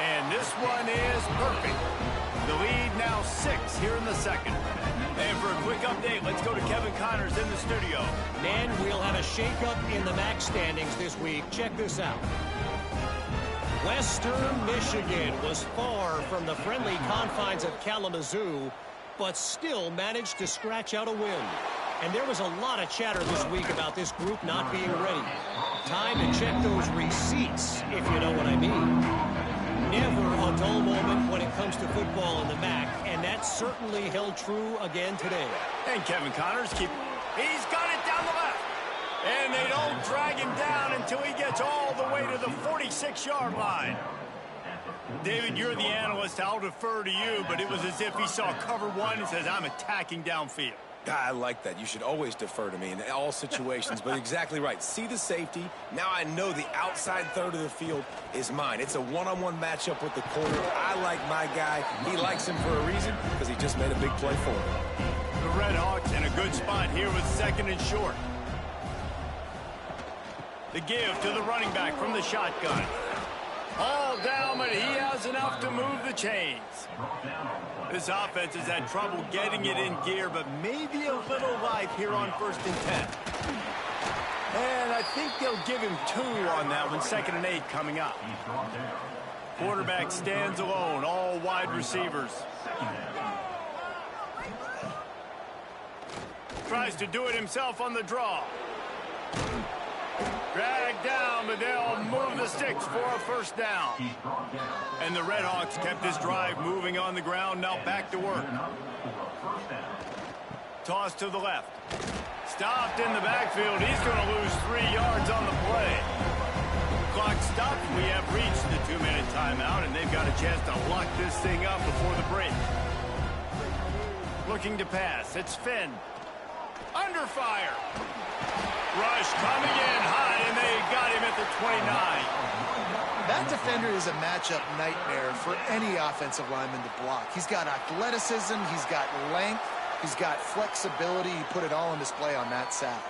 And this one is perfect. The lead now 6 here in the second. And for a quick update, let's go to Kevin Connors in the studio. Man, we'll have a shakeup in the MAC standings this week. Check this out. Western Michigan was far from the friendly confines of Kalamazoo, but still managed to scratch out a win. And there was a lot of chatter this week about this group not being ready. Time to check those receipts, if you know what I mean. Never a dull moment when it comes to football in the MAC, and that certainly held true again today. And Kevin Connors he's got it down the left. And they don't drag him down until he gets all the way to the 46-yard line. David, you're the analyst. I'll defer to you, but it was as if he saw cover 1 and says, I'm attacking downfield. I like that. You should always defer to me in all situations, but exactly right. See the safety. Now I know the outside third of the field is mine. It's a one-on-one matchup with the corner. I like my guy. He likes him for a reason because he just made a big play for him. The Red Hawks in a good spot here with 2nd and short. The give to the running back from the shotgun. All down, but he has enough to move the chains. This offense has had trouble getting it in gear, but maybe a little life here on 1st and 10. And I think they'll give him 2 on that one. 2nd and 8 coming up. Quarterback stands alone, all wide receivers. Tries to do it himself on the draw. Dragged down, but they'll move the sticks for a 1st down. And the Red Hawks kept this drive moving on the ground. Now back to work. Toss to the left. Stopped in the backfield. He's going to lose 3 yards on the play. Clock stopped. We have reached the 2-minute timeout, and they've got a chance to lock this thing up before the break. Looking to pass. It's Finn. Under fire. Rush coming in high, and they got him at the 29. That defender is a matchup nightmare for any offensive lineman to block. He's got athleticism, he's got length, he's got flexibility. He put it all on display on that sack.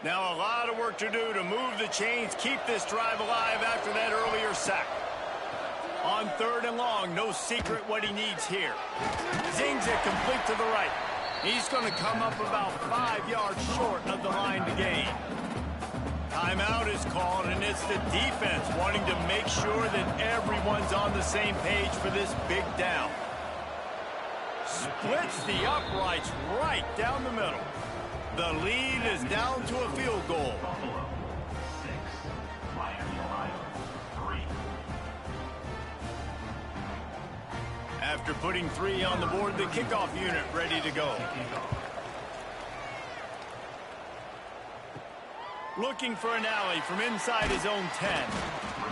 Now a lot of work to do to move the chains, keep this drive alive after that earlier sack. On 3rd and long, no secret what he needs here. Zings it complete to the right. He's going to come up about 5 yards short of the line to gain. Timeout is called, and it's the defense wanting to make sure that everyone's on the same page for this big down. Splits the uprights right down the middle. The lead is down to a field goal. After putting 3 on the board, the kickoff unit ready to go. Looking for an alley from inside his own 10.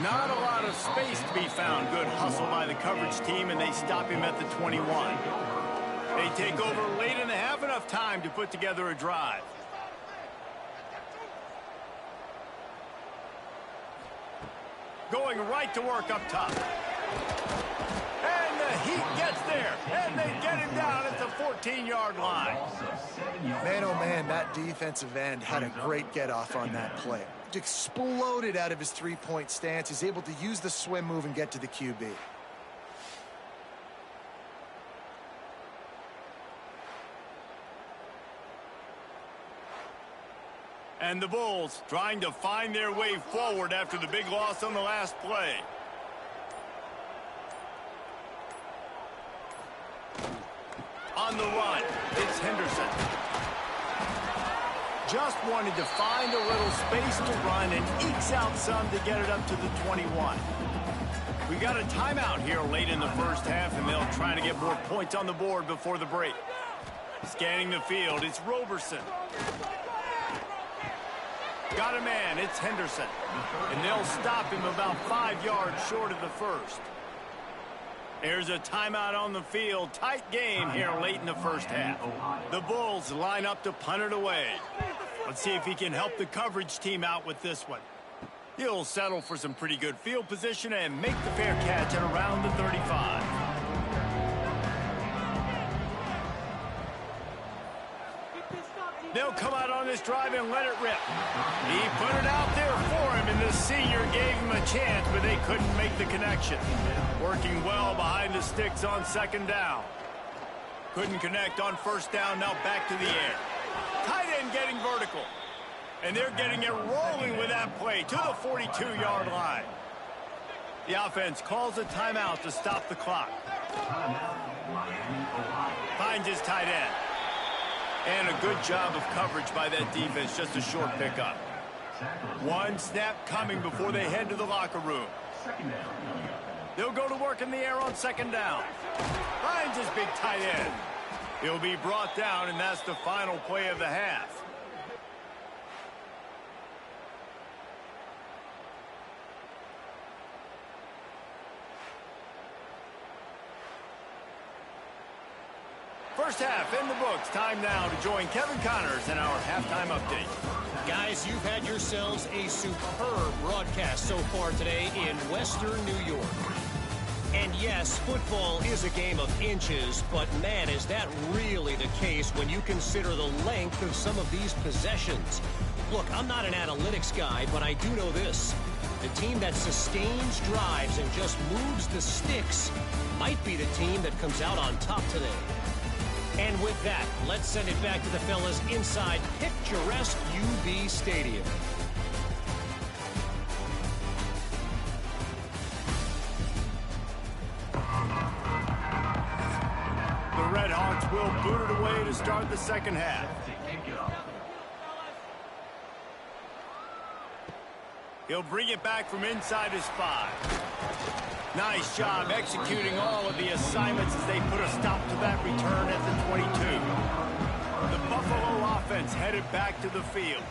Not a lot of space to be found. Good hustle by the coverage team, and they stop him at the 21. They take over late and have enough time to put together a drive. Going right to work up top. And the heat gets there, and they get him down at the 14-yard line. Man, oh man, that defensive end had a great get-off on that play. Exploded out of his three-point stance. He's able to use the swim move and get to the QB. And the Bulls trying to find their way forward after the big loss on the last play. On the run, it's Henderson. just wanted to find a little space to run and ekes out some to get it up to the 21. We got a timeout here late in the first half, and they'll try to get more points on the board before the break. Scanning the field, it's Roberson. Got a man, it's Henderson. And they'll stop him about 5 yards short of the first. There's a timeout on the field. Tight game here late in the first half. The Bulls line up to punt it away. Let's see if he can help the coverage team out with this one. He'll settle for some pretty good field position and make the fair catch at around the 35. They'll come out on this drive and let it rip. He put it out there for him, and the senior gave him a chance, but they couldn't make the connection. Working well behind the sticks on second down. Couldn't connect on first down, now back to the air. Tight end getting vertical. And they're getting it rolling with that play to the 42-yard line. The offense calls a timeout to stop the clock. Finds his tight end. And a good job of coverage by that defense, just a short pickup. One snap coming before they head to the locker room. They'll go to work in the air on second down. Finds his big tight end. He'll be brought down, and that's the final play of the half. First half in the books. Time now to join Kevin Connors in our halftime update. Guys, you've had yourselves a superb broadcast so far today in Western New York. And yes, football is a game of inches, but man, is that really the case when you consider the length of some of these possessions. Look, I'm not an analytics guy, but I do know this. The team that sustains drives and just moves the sticks might be the team that comes out on top today. And with that, let's send it back to the fellas inside picturesque UB Stadium. The Red Hawks will boot it away to start the second half. He'll bring it back from inside his 5. Nice job executing all of the assignments as they put a stop to that return at the 22. The Buffalo offense headed back to the field.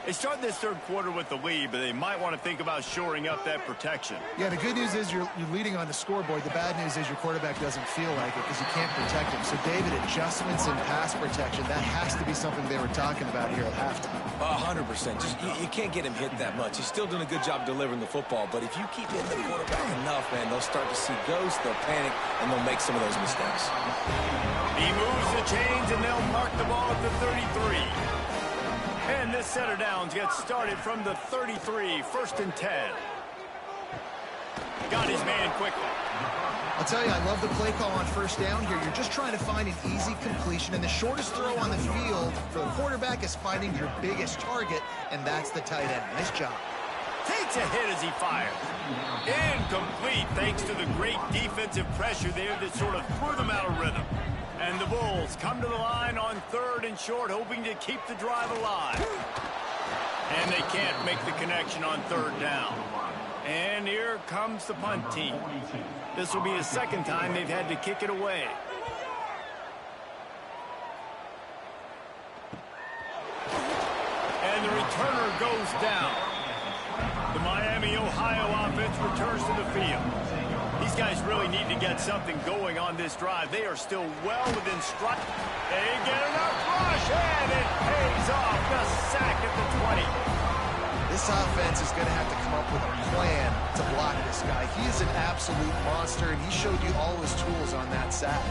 They start this third quarter with the lead, but they might want to think about shoring up that protection. Yeah, the good news is you're leading on the scoreboard. The bad news is your quarterback doesn't feel like it because you can't protect him. So, David, adjustments in pass protection, that has to be something they were talking about here at halftime. 100%. Just you can't get him hit that much. He's still doing a good job delivering the football, but if you keep hitting the quarterback enough, man, they'll start to see ghosts, they'll panic, and they'll make some of those mistakes. He moves the chains, and they'll mark the ball at the 33. And this set of downs gets started from the 33, 1st and 10. Got his man quickly. I'll tell you, I love the play call on first down here. You're just trying to find an easy completion, and the shortest throw on the field for the quarterback is finding your biggest target, and that's the tight end. Nice job. Takes a hit as he fires. Incomplete thanks to the great defensive pressure there that sort of threw them out of rhythm. And the Bulls come to the line on 3rd and short, hoping to keep the drive alive. And they can't make the connection on 3rd down. And here comes the punt team. This will be the second time they've had to kick it away. And the returner goes down. The Miami, Ohio offense returns to the field. These guys really need to get something going on this drive. They are still well within strike. They get enough rush, and it pays off. The sack at the 20. This offense is going to have to come up with a plan to block this guy. He is an absolute monster, and he showed you all his tools on that sack.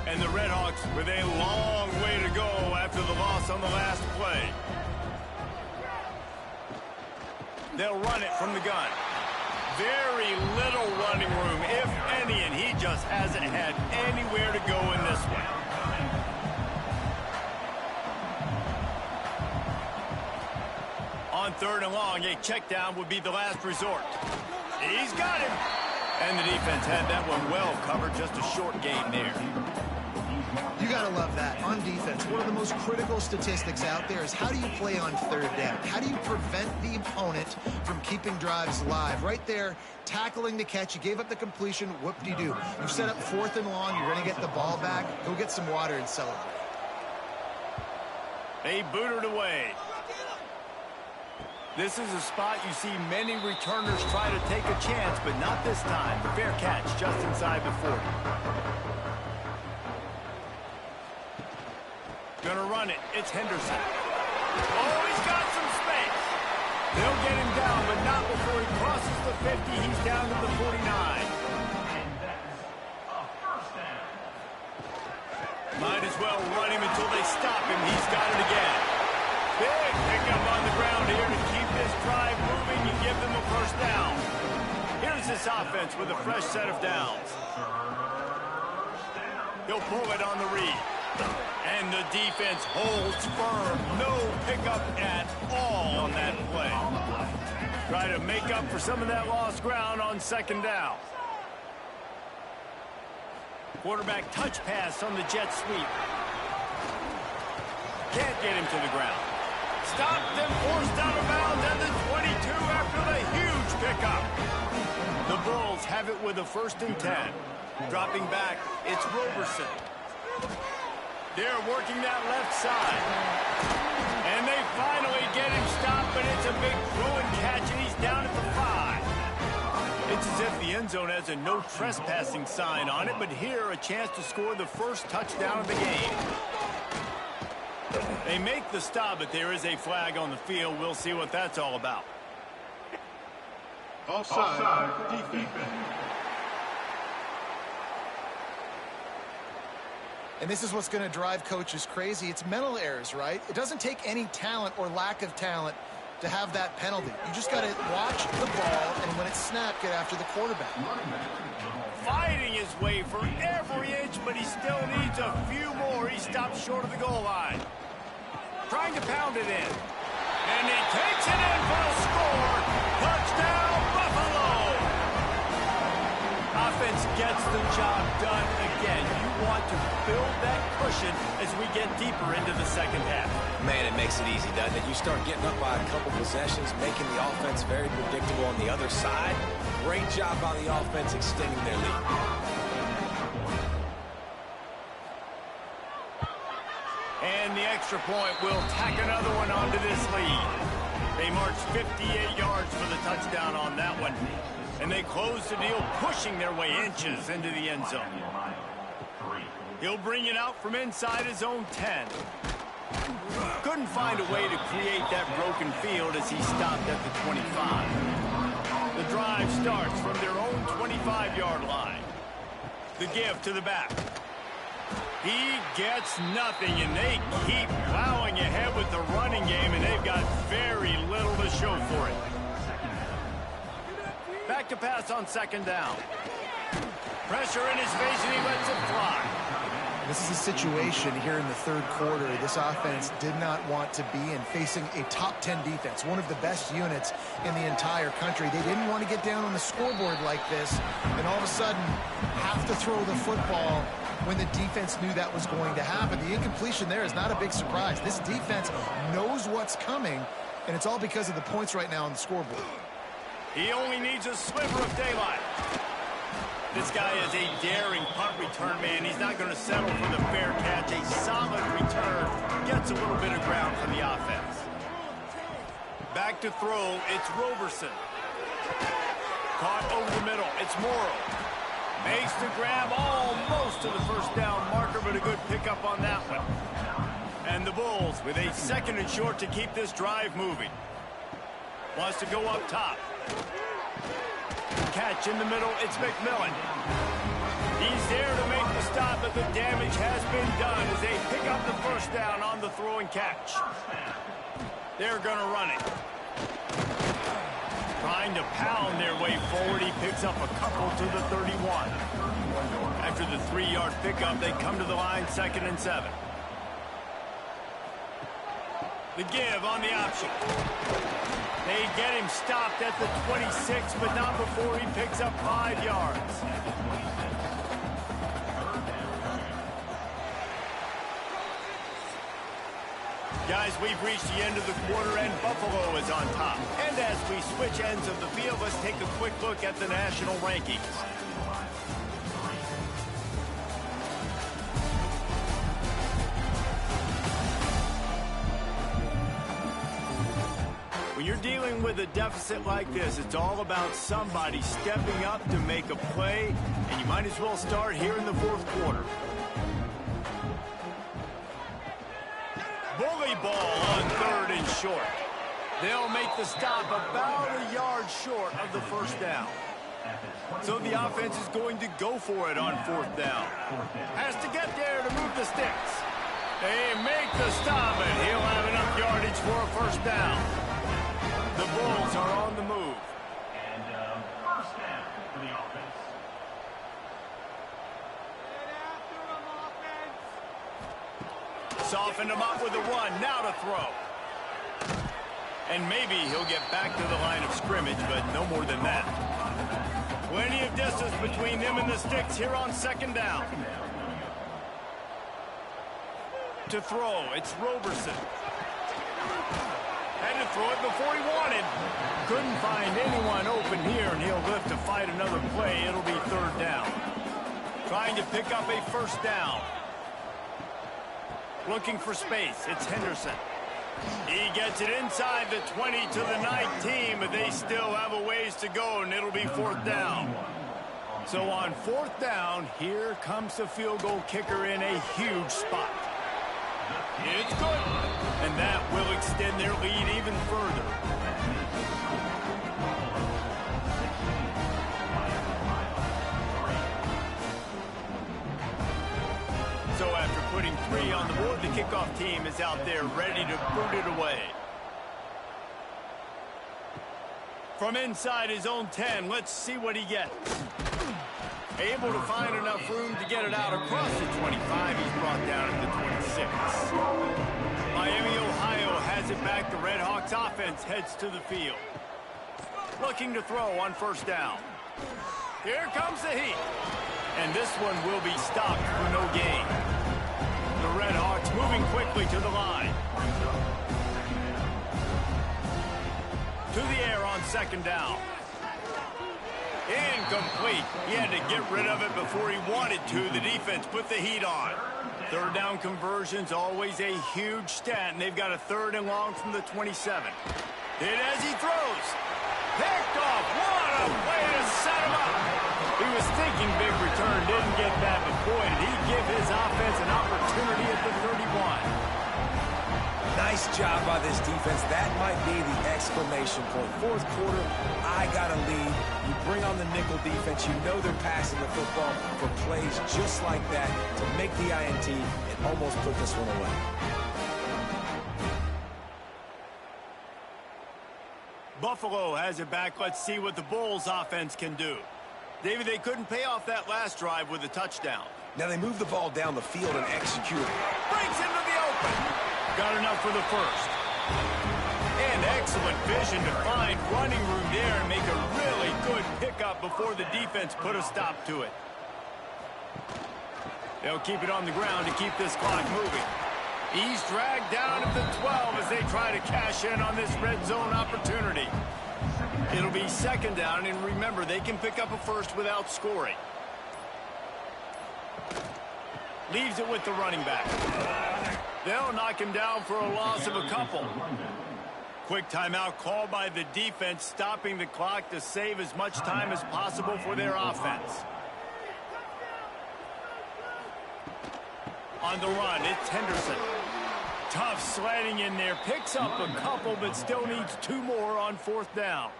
And the Red Hawks with a long way to go after the loss on the last play. They'll run it from the gun. Very little running room, if any, and he just hasn't had anywhere to go in this one. On 3rd and long, a check down would be the last resort. He's got him. And the defense had that one well covered, just a short gain there. You got to love that. On defense, one of the most critical statistics out there is how do you play on third down? How do you prevent the opponent from keeping drives alive? Right there, tackling the catch. You gave up the completion. Whoop-de-doo. You've set up 4th and long. You're going to get the ball back. Go get some water and celebrate. They booted away. This is a spot you see many returners try to take a chance, but not this time. The fair catch just inside the 40. Gonna run it. It's Henderson. Oh, he's got some space. They'll get him down, but not before he crosses the 50. He's down to the 49. Might as well run him until they stop him. He's got it again. Big pickup on the ground here to keep this drive moving and give them a first down. Here's this offense with a fresh set of downs. He'll pull it on the read. And the defense holds firm. No pickup at all on that play. Try to make up for some of that lost ground on 2nd down. Quarterback touch pass on the jet sweep. Can't get him to the ground. Stopped and forced out of bounds at the 22 after the huge pickup. The Bulls have it with a 1st and 10. Dropping back, it's Roberson. They're working that left side. And they finally get him stopped, but it's a big throw and catch, and he's down at the 5. It's as if the end zone has a no trespassing sign on it, but here a chance to score the first touchdown of the game. They make the stop, but there is a flag on the field. We'll see what that's all about. Offside. Defense. And this is what's going to drive coaches crazy. It's mental errors, right? It doesn't take any talent or lack of talent to have that penalty. You just got to watch the ball, and when it's snapped, get after the quarterback. Fighting his way for every inch, but he still needs a few more. He stops short of the goal line. Trying to pound it in. And he takes it in for a score. Touchdown, Buffalo! Offense gets the job done again. You want to build that cushion as we get deeper into the 2nd half. Man, it makes it easy, doesn't it? You start getting up by a couple possessions, making the offense very predictable on the other side. Great job by the offense extending their lead. And the extra point will tack another one onto this lead. They march 58 yards for the touchdown on that one. And they close the deal, pushing their way inches into the end zone. He'll bring it out from inside his own 10. Couldn't find a way to create that broken field as he stopped at the 25. The drive starts from their own 25-yard line. The give to the back. He gets nothing, and they keep plowing ahead with the running game, and they've got very little to show for it. Back to pass on 2nd down. Pressure in his face, and he lets it fly. This is a situation here in the 3rd quarter this offense did not want to be in, facing a top 10 defense, one of the best units in the entire country. They didn't want to get down on the scoreboard like this, and all of a sudden have to throw the football when the defense knew that was going to happen. The incompletion there is not a big surprise. This defense knows what's coming, and it's all because of the points right now on the scoreboard. He only needs a sliver of daylight. This guy is a daring punt return man. He's not going to settle for the fair catch. A solid return. Gets a little bit of ground for the offense. Back to throw. It's Roberson. Caught over the middle. It's Morrow. Makes the grab almost to the first down marker, but a good pickup on that one. And the Bulls with a 2nd and short to keep this drive moving. Wants to go up top. Catch in the middle, it's McMillan. He's there to make the stop, but the damage has been done as they pick up the first down on the throw and catch. They're going to run it. Trying to pound their way forward, he picks up a couple to the 31. After the 3-yard pickup, they come to the line, 2nd and 7. The give on the option. They get him stopped at the 26, but not before he picks up 5 yards. Guys, we've reached the end of the quarter, and Buffalo is on top. And as we switch ends of the field, let's take a quick look at the national rankings. When you're dealing with a deficit like this, it's all about somebody stepping up to make a play, and you might as well start here in the fourth quarter. Bully ball on 3rd and short. They'll make the stop about a yard short of the first down. So the offense is going to go for it on 4th down. Has to get there to move the sticks. They make the stop, and he'll have enough yardage for a first down. The Bulls are on the move. And first down for the offense. Softened him up with a run. Now to throw. And maybe he'll get back to the line of scrimmage, but no more than that. Plenty of distance between them and the sticks here on 2nd down. To throw, it's Roberson. Had to throw it before he wanted. Couldn't find anyone open here, and he'll live to fight another play. It'll be 3rd down. Trying to pick up a first down. Looking for space. It's Henderson. He gets it inside the 20 to the 19, but they still have a ways to go, and it'll be 4th down. So on 4th down, here comes the field goal kicker in a huge spot. It's good. And that will extend their lead even further. So after putting 3 on the board, the kickoff team is out there ready to boot it away. From inside his own 10, let's see what he gets. Able to find enough room to get it out across the 25. He's brought down at the 26. Miami, Ohio has it back. The Red Hawks offense heads to the field. Looking to throw on 1st down. Here comes the heat. And this one will be stopped for no gain. The Red Hawks moving quickly to the line. To the air on 2nd down. Incomplete. He had to get rid of it before he wanted to. The defense put the heat on. 3rd down conversion's always a huge stat, and they've got a 3rd and long from the 27. Hit as he throws. Picked off. What a way to set him up. He was thinking big return, didn't get that, but boy, did he give his offense an opportunity at the 31. Nice job by this defense. That might be the exclamation point. 4th quarter, I got a lead. You bring on the nickel defense. You know they're passing the football for plays just like that to make the INT and almost put this one away. Buffalo has it back. Let's see what the Bulls offense can do. David, they couldn't pay off that last drive with a touchdown. Now they move the ball down the field and execute it. Breaks into the open. Got enough for the first. And excellent vision to find running room there and make a really good pickup before the defense put a stop to it. They'll keep it on the ground to keep this clock moving. He's dragged down at the 12 as they try to cash in on this red zone opportunity. It'll be 2nd down, and remember, they can pick up a first without scoring. Leaves it with the running back. They'll knock him down for a loss of a couple. Quick timeout called by the defense, stopping the clock to save as much time as possible for their offense. On the run, it's Henderson. Tough sledding in there, picks up a couple, but still needs 2 more on 4th down.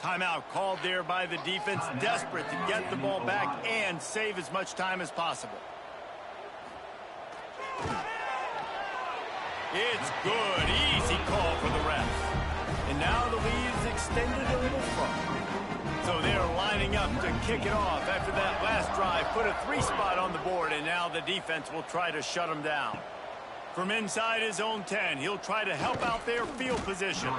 Timeout called there by the defense, desperate to get the ball back and save as much time as possible. It's good. Easy call for the ref. And now the lead is extended a little further. So they're lining up to kick it off after that last drive. Put a 3 spot on the board, and now the defense will try to shut them down. From inside his own 10, he'll try to help out their field position.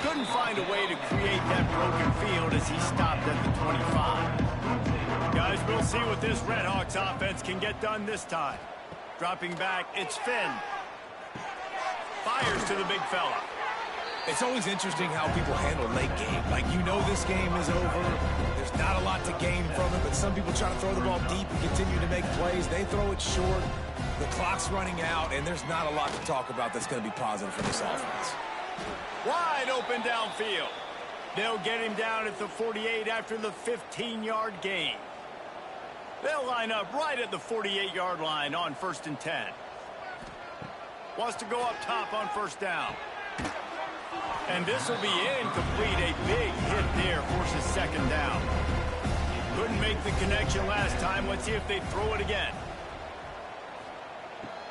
Couldn't find a way to create that broken field as he stopped at the 25. Guys, we'll see what this Redhawks offense can get done this time. Dropping back, it's Finn. Fires to the big fella. It's always interesting how people handle late game. Like, you know this game is over. There's not a lot to gain from it, but some people try to throw the ball deep and continue to make plays. They throw it short. The clock's running out, and there's not a lot to talk about that's going to be positive for this offense. Wide open downfield. They'll get him down at the 48 after the 15-yard gain. They'll line up right at the 48-yard line on 1st and 10. Wants to go up top on 1st down. And this will be incomplete. A big hit there forces 2nd down. Couldn't make the connection last time. Let's see if they throw it again.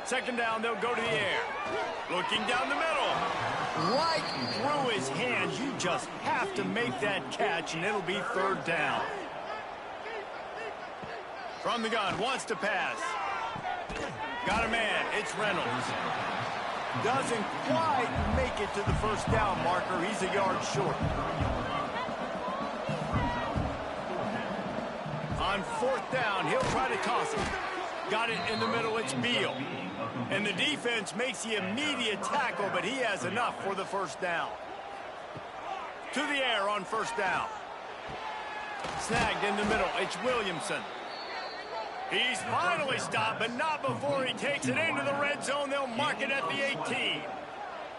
2nd down, they'll go to the air. Looking down the middle. Right through his hands. You just have to make that catch, and it'll be 3rd down. From the gun, wants to pass. Got a man. It's Reynolds. Doesn't quite make it to the 1st down marker. He's a yard short. On 4th down, he'll try to toss it. Got it in the middle. It's Beal. And the defense makes the immediate tackle, but he has enough for the 1st down. To the air on 1st down. Snagged in the middle. It's Williamson. He's finally stopped, but not before he takes it into the red zone. They'll mark it at the 18.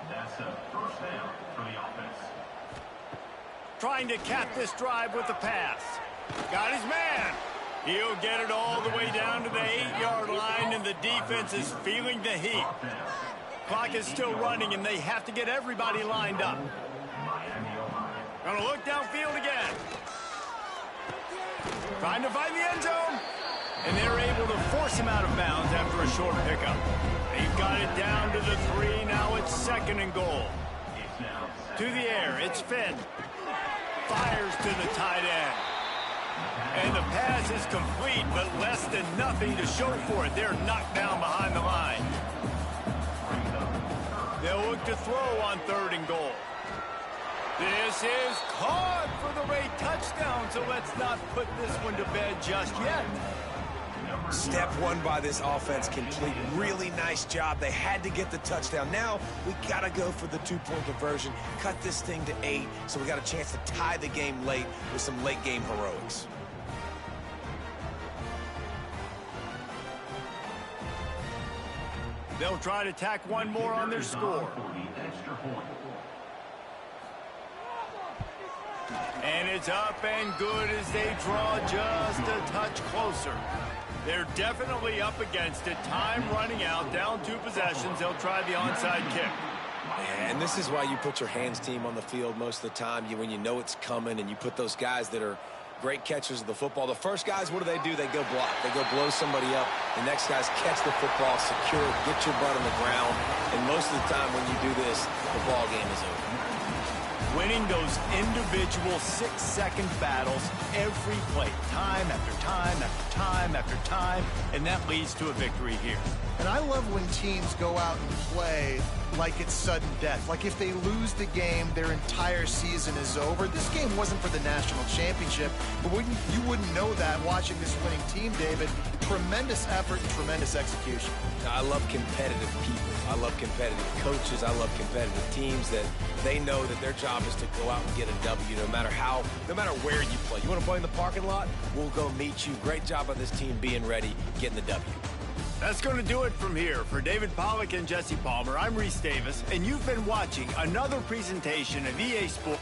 That's a 1st down for the offense. Trying to cap this drive with the pass. Got his man. He'll get it all the way down to the 8-yard line, and the defense is feeling the heat. Clock is still running, and they have to get everybody lined up. Gonna look downfield again. Trying to find the end zone. And they're able to force him out of bounds after a short pickup. They've got it down to the 3. Now it's 2nd and goal. To the air, it's Finn. Fires to the tight end. And the pass is complete, but less than nothing to show for it. They're knocked down behind the line. They'll look to throw on 3rd and goal. This is caught for the Ray touchdown, so let's not put this one to bed just yet. Step 1 by this offense complete. Really nice job. They had to get the touchdown. Now we got to go for the 2-point conversion. Cut this thing to 8, so we got a chance to tie the game late with some late game heroics. They'll try to tack one more on their score. And it's up and good as they draw just a touch closer. They're definitely up against it. Time running out, down 2 possessions. They'll try the onside kick. And this is why you put your hands team on the field most of the time. When you know it's coming, and you put those guys that are great catchers of the football. The first guys, what do? They go block. They go blow somebody up. The next guys catch the football, secure it, get your butt on the ground. And most of the time when you do this, the ball game is over. Winning those individual 6-second battles every play, time after time after time after time, and that leads to a victory here. And I love when teams go out and play like it's sudden death. Like if they lose the game, their entire season is over. This game wasn't for the national championship, but you wouldn't know that watching this winning team, David. Tremendous effort and tremendous execution. I love competitive people. I love competitive coaches. I love competitive teams that they know that their job is to go out and get a W no matter where you play. You want to play in the parking lot? We'll go meet you. Great job by this team being ready, getting the W. That's going to do it from here. For David Pollack and Jesse Palmer, I'm Reese Davis, and you've been watching another presentation of EA Sports.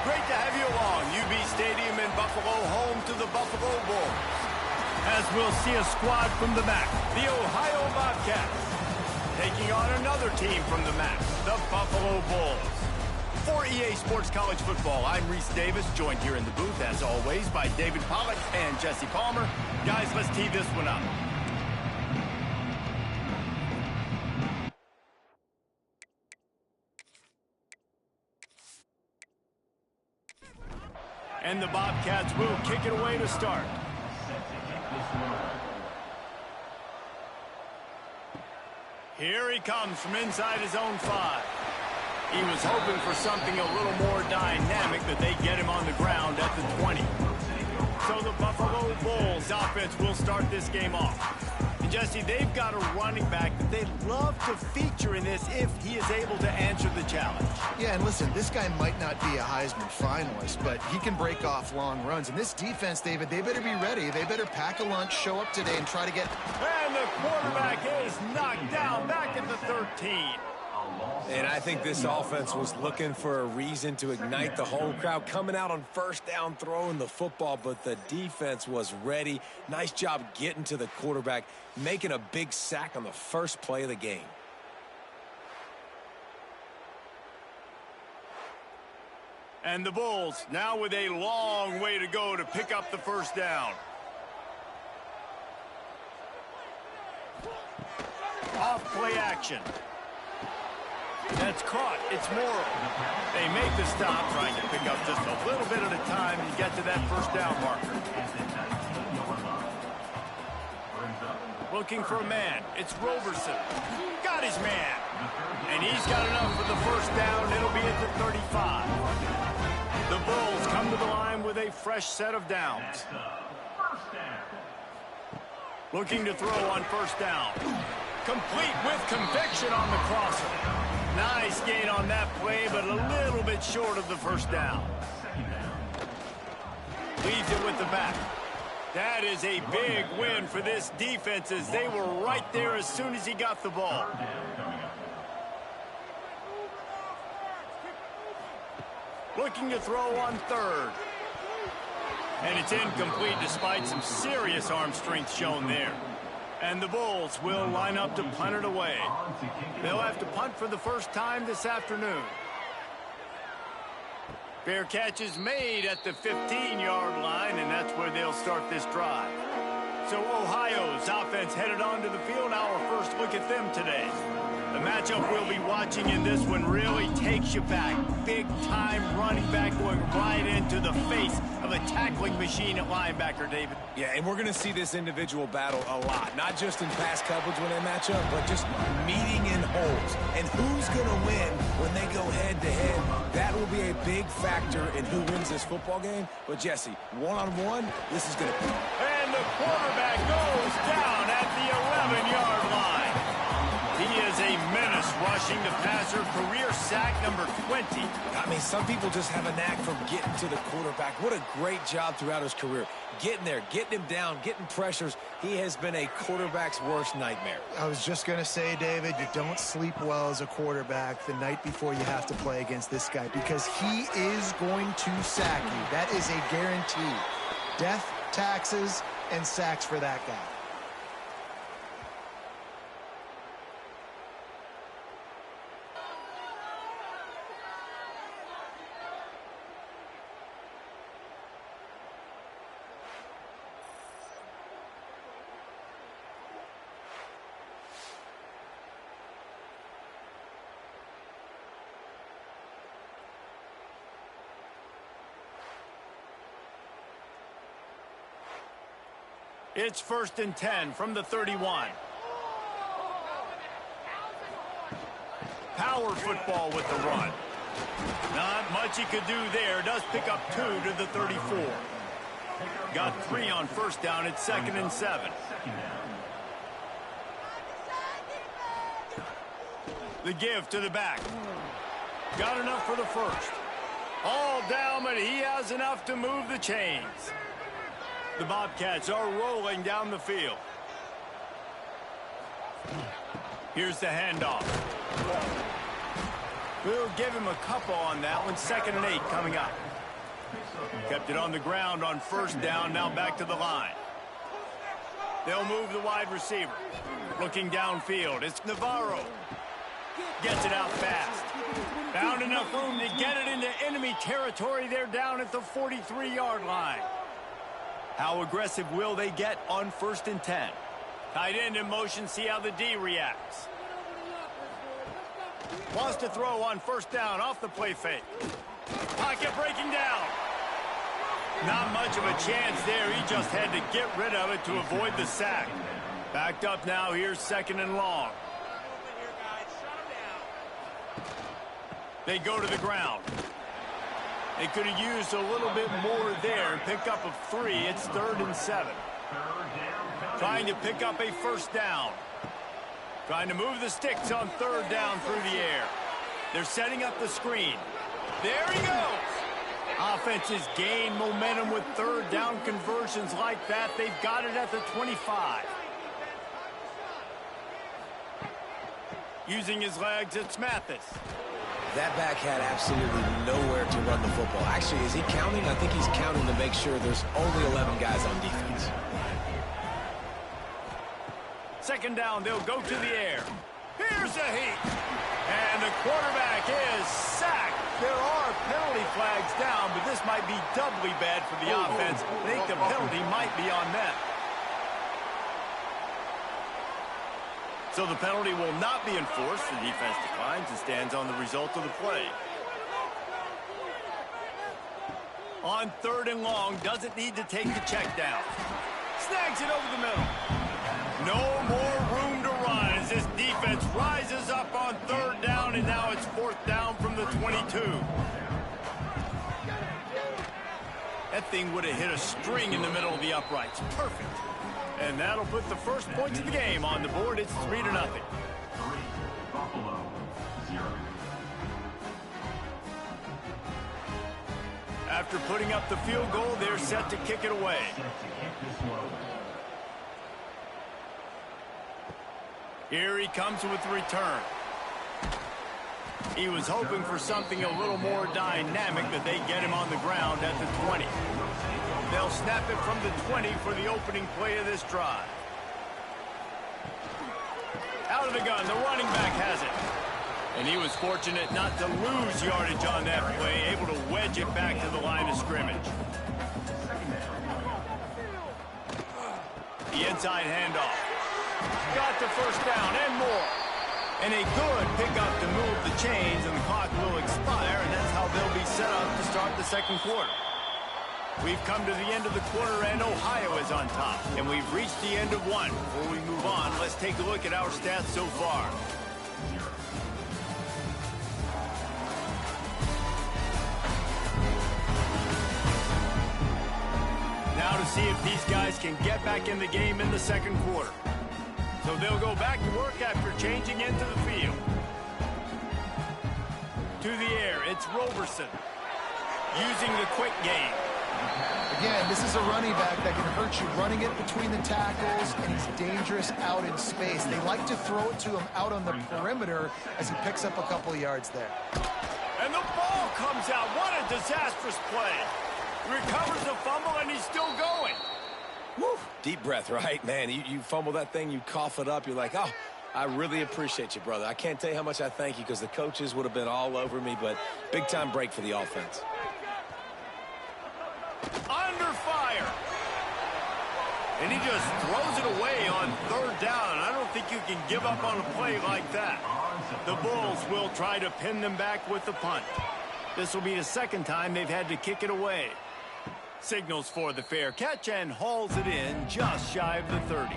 Great to have you along. UB Stadium in Buffalo, home to the Buffalo Bulls. As we'll see a squad from the MAC, the Ohio Bobcats, taking on another team from the MAC, the Buffalo Bulls. For EA Sports College Football, I'm Reese Davis, joined here in the booth, as always, by David Pollack and Jesse Palmer. Guys, let's tee this one up. And the Bobcats will kick it away to start. Here he comes from inside his own 5. He was hoping for something a little more dynamic, that they get him on the ground at the 20. So the Buffalo Bulls offense will start this game off. And Jesse, they've got a running back that they'd love to feature in this if he is able to answer the challenge. Yeah, and listen, this guy might not be a Heisman finalist, but he can break off long runs. And this defense, David, they better be ready. They better pack a lunch, show up today, and try to get... And the quarterback is knocked down back at the 13. And I think this offense was looking for a reason to ignite the home crowd, coming out on first down, throwing the football, but the defense was ready. Nice job getting to the quarterback, making a big sack on the first play of the game. And the Bulls now with a long way to go to pick up the first down. Off play action. That's caught. It's Morrow. They make the stop, trying to pick up just a little bit at a time and get to that first down marker. Looking for a man. It's Roberson. Got his man. And he's got enough for the first down. It'll be at the 35. The Bulls come to the line with a fresh set of downs. Looking to throw on first down. Complete with conviction on the crosser. Nice gain on that play, but a little bit short of the first down. Leaves it with the back. That is a big win for this defense, as they were right there as soon as he got the ball. Looking to throw on third. And it's incomplete despite some serious arm strength shown there. And the Bulls will line up to punt it away. They'll have to punt for the first time this afternoon. Fair catch is made at the 15-yard line, and that's where they'll start this drive. So Ohio's offense headed onto the field. Our first look at them today. The matchup we'll be watching in this one really takes you back. Big-time running back going right into the face of a tackling machine at linebacker, David. Yeah, and we're going to see this individual battle a lot. Not just in pass coverage when they match up, but just meeting in holes. And who's going to win when they go head-to-head? That will be a big factor in who wins this football game. But, Jesse, one-on-one, this is going to be... And the quarterback goes down at the 11-yard line. He is a menace rushing the passer, career sack number 20. I mean, some people just have a knack for getting to the quarterback. What a great job throughout his career. Getting there, getting him down, getting pressures. He has been a quarterback's worst nightmare. I was just going to say, David, you don't sleep well as a quarterback the night before you have to play against this guy because he is going to sack you. That is a guarantee. Death, taxes, and sacks for that guy. It's 1st and 10 from the 31. Power football with the run. Not much he could do there. Does pick up 2 to the 34. Got 3 on first down. It's 2nd and 7. The give to the back. Got enough for the first. All down, but he has enough to move the chains. The Bobcats are rolling down the field. Here's the handoff. We'll give him a couple on that one. 2nd and 8 coming up. Kept it on the ground on first down. Now back to the line. They'll move the wide receiver. Looking downfield. It's Navarro. Gets it out fast. Found enough room to get it into enemy territory. They're down at the 43-yard line. How aggressive will they get on 1st and 10? Tight end in motion, see how the D reacts. Wants to throw on first down off the play fake. Pocket breaking down. Not much of a chance there. He just had to get rid of it to avoid the sack. Backed up now. Here's 2nd and long. They go to the ground. They could have used a little bit more there and pick up a 3. It's 3rd and 7. Trying to pick up a first down. Trying to move the sticks on 3rd down through the air. They're setting up the screen. There he goes. Offenses gain momentum with 3rd down conversions like that. They've got it at the 25. Using his legs, it's Mathis. That back had absolutely nowhere to run the football. Actually, is he counting? I think he's counting to make sure there's only 11 guys on defense. 2nd down, they'll go to the air. Here's a heat. And the quarterback is sacked. There are penalty flags down, but this might be doubly bad for the offense. I think the penalty might be on them. So the penalty will not be enforced. The defense declines and stands on the result of the play. On 3rd and long, doesn't need to take the check down. Snags it over the middle. No more room to run as this defense rises up on 3rd down, and now it's 4th down from the 22. That thing would have hit a string in the middle of the uprights. Perfect. And that'll put the first points of the game on the board. It's 3-0. Buffalo, 0. After putting up the field goal, they're set to kick it away. Here he comes with the return. He was hoping for something a little more dynamic, but they get him on the ground at the 20. They'll snap it from the 20 for the opening play of this drive. Out of the gun, the running back has it. And he was fortunate not to lose yardage on that play, able to wedge it back to the line of scrimmage. The inside handoff. Got the first down and more. And a good pickup to move the chains, and the clock will expire, and that's how they'll be set up to start the second quarter. We've come to the end of the quarter, and Ohio is on top. And we've reached the end of one. Before we move on, let's take a look at our stats so far. Now to see if these guys can get back in the game in the second quarter. So they'll go back to work after changing into the field. To the air, it's Roberson using the quick game. Again, this is a running back that can hurt you, running it between the tackles, and he's dangerous out in space. They like to throw it to him out on the perimeter as he picks up a couple of yards there. And the ball comes out. What a disastrous play. Recovers the fumble, and he's still going. Woo. Deep breath, right? Man, you fumble that thing, you cough it up, you're like, oh, I really appreciate you, brother. I can't tell you how much I thank you, because the coaches would have been all over me, but big-time break for the offense. Under fire. And he just throws it away on third down. I don't think you can give up on a play like that. The Bulls will try to pin them back with the punt. This will be the second time they've had to kick it away. Signals for the fair catch and hauls it in just shy of the 30.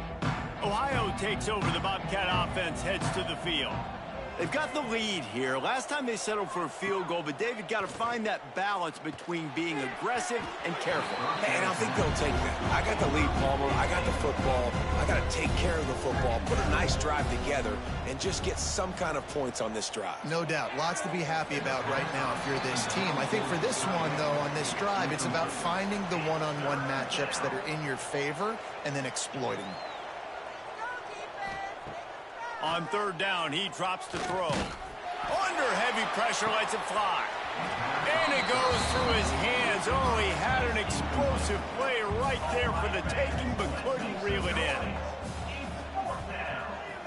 Ohio takes over. The Bobcat offense heads to the field. They've got the lead here. Last time they settled for a field goal, but David got to find that balance between being aggressive and careful. And I think they'll take that. I got the lead, Palmer. I got the football. I got to take care of the football, put a nice drive together, and just get some kind of points on this drive. No doubt. Lots to be happy about right now if you're this team. I think for this one, though, on this drive, it's about finding the one-on-one matchups that are in your favor and then exploiting them. On third down, he drops to throw. Under heavy pressure, lets it fly. And it goes through his hands. Oh, he had an explosive play right there for the taking, but couldn't reel it in.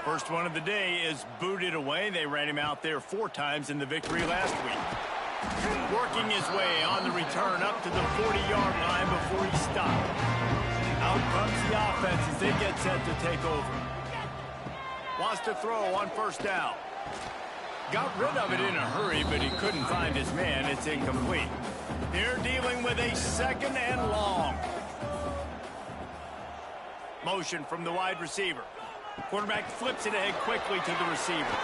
First one of the day is booted away. They ran him out there 4 times in the victory last week. Working his way on the return up to the 40-yard line before he stopped. Out comes the offense as they get set to take over. Wants to throw on first down. Got rid of it in a hurry, but he couldn't find his man. It's incomplete. They're dealing with a second and long. Motion from the wide receiver. Quarterback flips it ahead quickly to the receiver.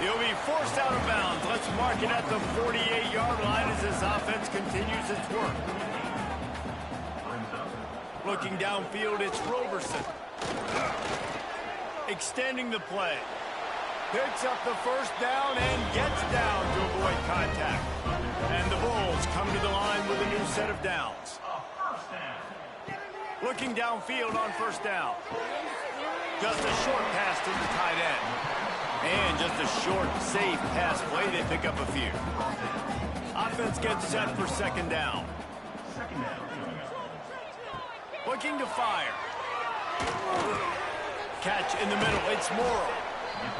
He'll be forced out of bounds. Let's mark it at the 48-yard line as this offense continues its work. Looking downfield, it's Roberson. Extending the play. Picks up the first down and gets down to avoid contact. And the Bulls come to the line with a new set of downs. Looking downfield on first down. Just a short pass to the tight end. And just a short, safe pass play. They pick up a few. Offense gets set for second down. Looking to fire. Catch in the middle. It's Morrow.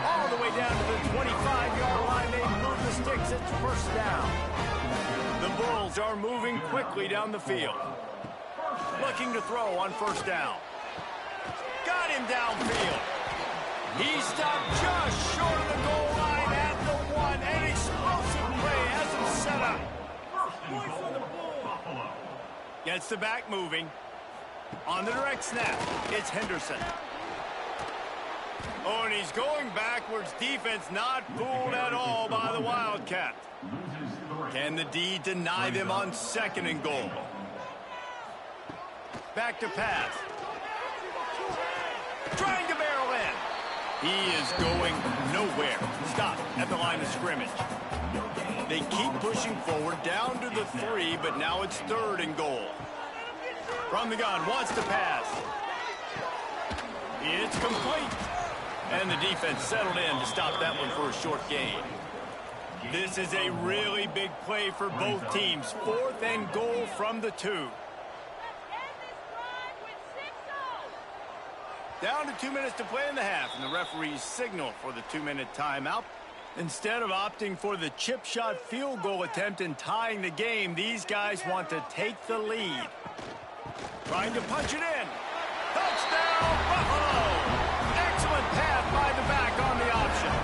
All the way down to the 25-yard line. They move the sticks. It's first down. The Bulls are moving quickly down the field. Looking to throw on first down. Got him downfield. He stopped just short of the goal line at the 1. An explosive play has him set up. Gets the back moving. On the direct snap, it's Henderson. Oh, and he's going backwards. Defense not fooled at all by the Wildcat. Can the D deny them on second and goal? Back to pass. Trying to barrel in. He is going nowhere. Stop at the line of scrimmage. They keep pushing forward down to the 3, but now it's third and goal. From the gun, wants to pass. It's complete. And the defense settled in to stop that one for a short gain. This is a really big play for both teams. 4th and goal from the 2. Down to 2 minutes to play in the half, and the referees signal for the 2-minute timeout. Instead of opting for the chip shot field goal attempt and tying the game, these guys want to take the lead. Trying to punch it in. Touchdown, Buffalo! Excellent pass by the back on the option.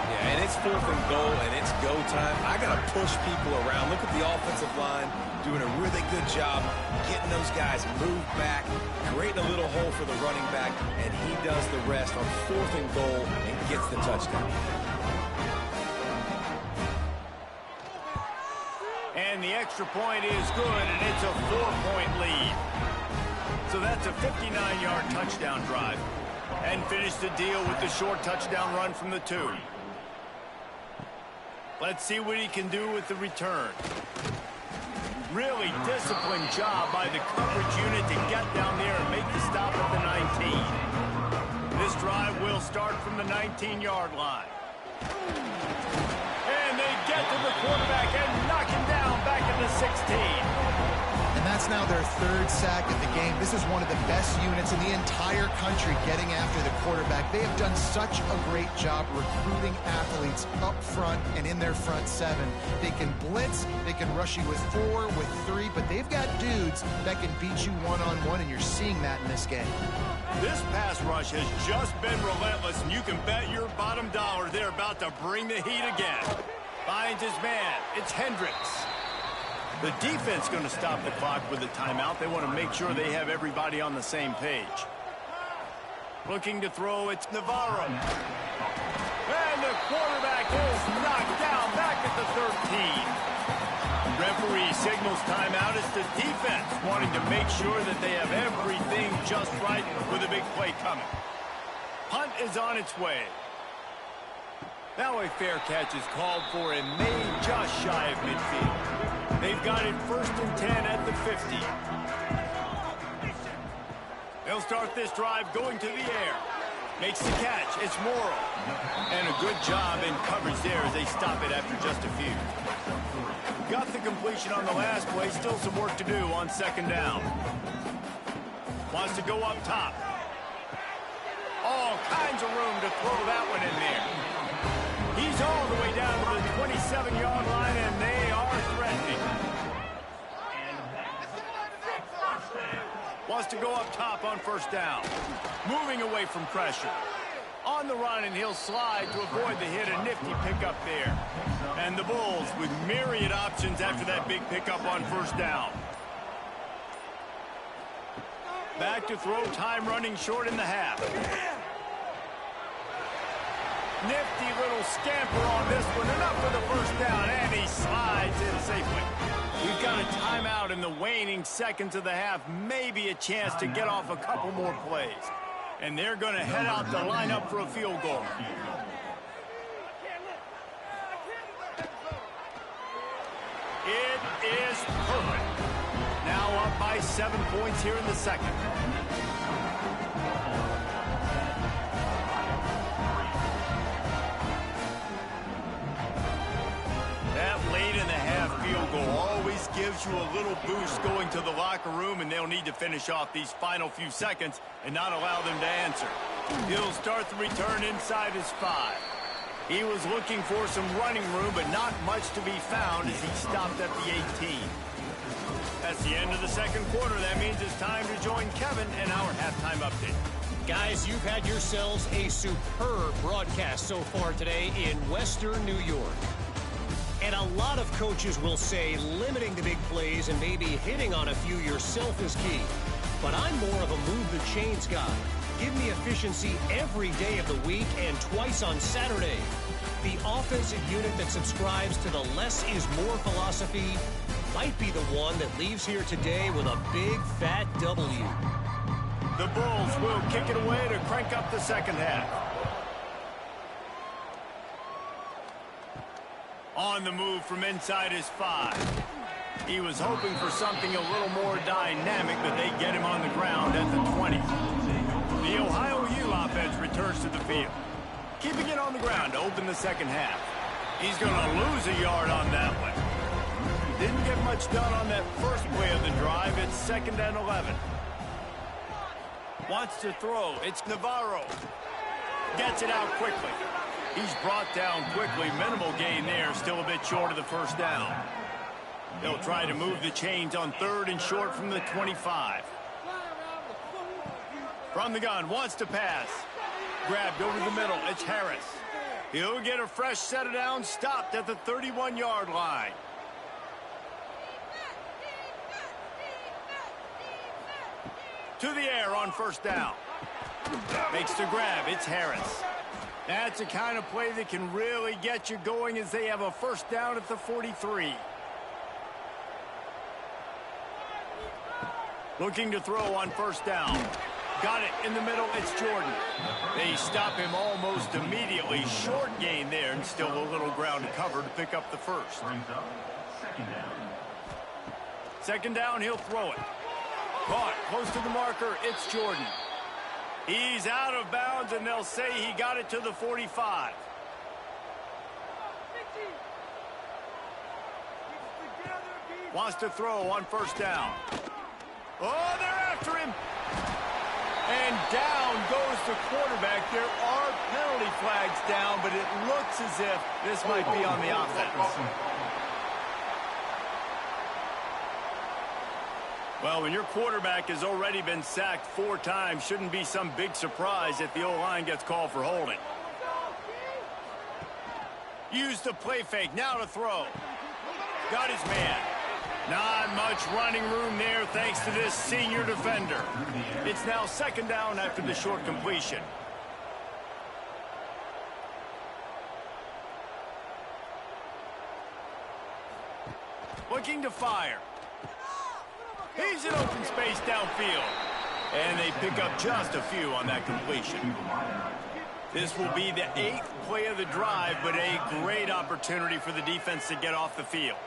Yeah, and it's 4th and goal, and it's go time. I got to push people around. Look at the offensive line doing a really good job getting those guys moved back, creating a little hole for the running back, and he does the rest on 4th and goal and gets the touchdown. And the extra point is good, and it's a 4-point lead. So that's a 59-yard touchdown drive. And finish the deal with the short touchdown run from the 2. Let's see what he can do with the return. Really disciplined job by the coverage unit to get down there and make the stop at the 19. This drive will start from the 19-yard line. And they get to the quarterback and knock him down back at the 16. And that's now their 3rd sack of the game. This is one of the best units in the entire country getting after the quarterback. They have done such a great job recruiting athletes up front and in their front 7. They can blitz, they can rush you with 4, with 3, but they've got dudes that can beat you one-on-one, and you're seeing that in this game. This pass rush has just been relentless, and you can bet your bottom dollar they're about to bring the heat again. Finds his man. It's Hendricks. The defense going to stop the clock with a timeout. They want to make sure they have everybody on the same page. Looking to throw, it's Navarro. And the quarterback is knocked down back at the 13. Referee signals timeout. It's the defense wanting to make sure that they have everything just right with a big play coming. Punt is on its way. Now a fair catch is called for and made just shy of midfield. They've got it 1st and 10 at the 50. They'll start this drive going to the air. Makes the catch. It's Morrow. And a good job in coverage there as they stop it after just a few. Got the completion on the last play. Still some work to do on 2nd down. Wants to go up top. All kinds of room to throw that one in there. He's all the way down to the 27-yard line, and they are threatening. Wants to go up top on 1st down. Moving away from pressure. On the run, and he'll slide to avoid the hit. A nifty pickup there. And the Bulls with myriad options after that big pickup on 1st down. Back to throw, time running short in the half. Nifty little scamper on this one, enough for the 1st down, and he slides in safely. We've got a timeout in the waning seconds of the half, maybe a chance to get off a couple more plays. And they're going to head out to line up for a field goal. It is perfect. Now up by 7 points here in the 2nd. That late in the half field goal always gives you a little boost going to the locker room, and they'll need to finish off these final few seconds and not allow them to answer. He'll start the return inside his 5. He was looking for some running room, but not much to be found as he stopped at the 18. That's the end of the 2nd quarter. That means it's time to join Kevin and our halftime update. Guys, you've had yourselves a superb broadcast so far today in Western New York. And a lot of coaches will say limiting the big plays and maybe hitting on a few yourself is key. But I'm more of a move the chains guy. Give me efficiency every day of the week and twice on Saturday. The offensive unit that subscribes to the less is more philosophy might be the one that leaves here today with a big fat W. The Bulls will kick it away to crank up the 2nd half. On the move from inside his 5. He was hoping for something a little more dynamic, but they get him on the ground at the 20. The Ohio U offense returns to the field. Keeping it on the ground to open the 2nd half. He's going to lose a yard on that one. Didn't get much done on that first play of the drive. It's 2nd and 11. Wants to throw. It's Navarro. Gets it out quickly. He's brought down quickly. Minimal gain there. Still a bit short of the first down. They'll try to move the chains on 3rd and short from the 25. From the gun. Wants to pass. Grabbed over the middle. It's Harris. He'll get a fresh set of downs. Stopped at the 31-yard line. To the air on first down. Makes the grab. It's Harris. That's the kind of play that can really get you going as they have a first down at the 43. Looking to throw on first down. Got it in the middle. It's Jordan. They stop him almost immediately. Short gain there and still a little ground to cover to pick up the first. Second down, he'll throw it. Caught close to the marker. It's Jordan. He's out of bounds, and they'll say he got it to the 45. Wants to throw on first down. Oh, they're after him. And down goes the quarterback. There are penalty flags down, but it looks as if this might be on the offense. Well, when your quarterback has already been sacked 4 times, shouldn't be some big surprise if the O-line gets called for holding. Use the play fake. Now to throw. Got his man. Not much running room there thanks to this senior defender. It's now second down after the short completion. Looking to fire. He's in open space downfield. And they pick up just a few on that completion. This will be the 8th play of the drive, but a great opportunity for the defense to get off the field.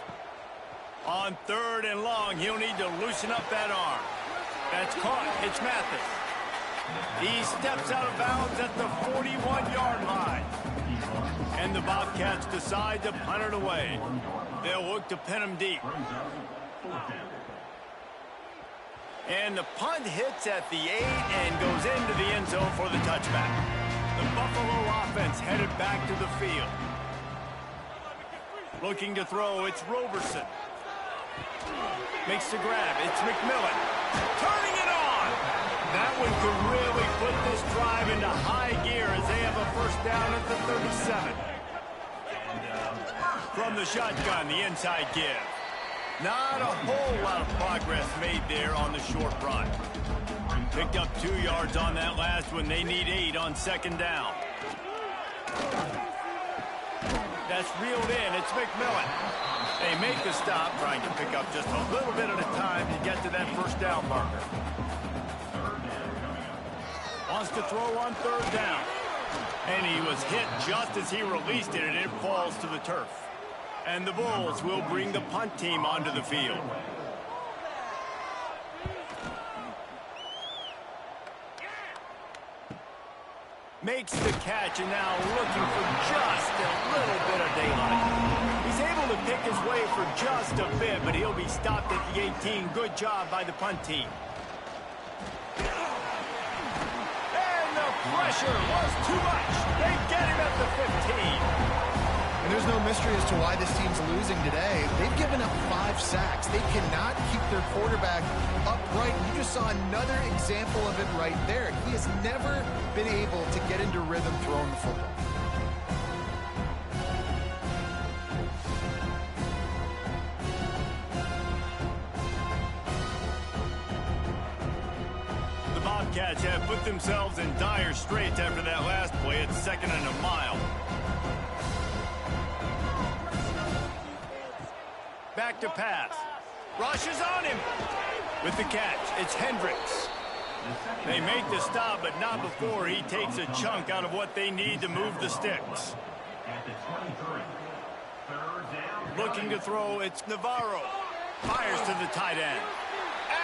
On 3rd and long, he'll need to loosen up that arm. That's caught. It's Mathis. He steps out of bounds at the 41-yard line. And the Bobcats decide to punt it away. They'll look to pin him deep. And the punt hits at the 8 and goes into the end zone for the touchback. The Buffalo offense headed back to the field. Looking to throw, it's Roberson. Makes the grab, it's McMillan. Turning it on! That one could really put this drive into high gear as they have a first down at the 37. From the shotgun, the inside give. Not a whole lot of progress made there on the short run. Picked up 2 yards on that last one. They need 8 on second down. That's reeled in. It's McMillan. They make the stop, trying to pick up just a little bit at a time to get to that first down marker. Wants to throw on 3rd down. And he was hit just as he released it, and it falls to the turf. And the Bulls will bring the punt team onto the field. Makes the catch, and now looking for just a little bit of daylight. He's able to pick his way for just a bit, but he'll be stopped at the 18. Good job by the punt team. And the pressure was too much. They get him at the 15. And there's no mystery as to why this team's losing today. They've given up 5 sacks. They cannot keep their quarterback upright. You just saw another example of it right there. He has never been able to get into rhythm throwing the football. The Bobcats have put themselves in dire straits after that last play. It's 2nd and a mile. Back to pass. Rush is on him. With the catch, it's Hendricks. They make the stop, but not before he takes a chunk out of what they need to move the sticks. Looking to throw, it's Navarro. Fires to the tight end.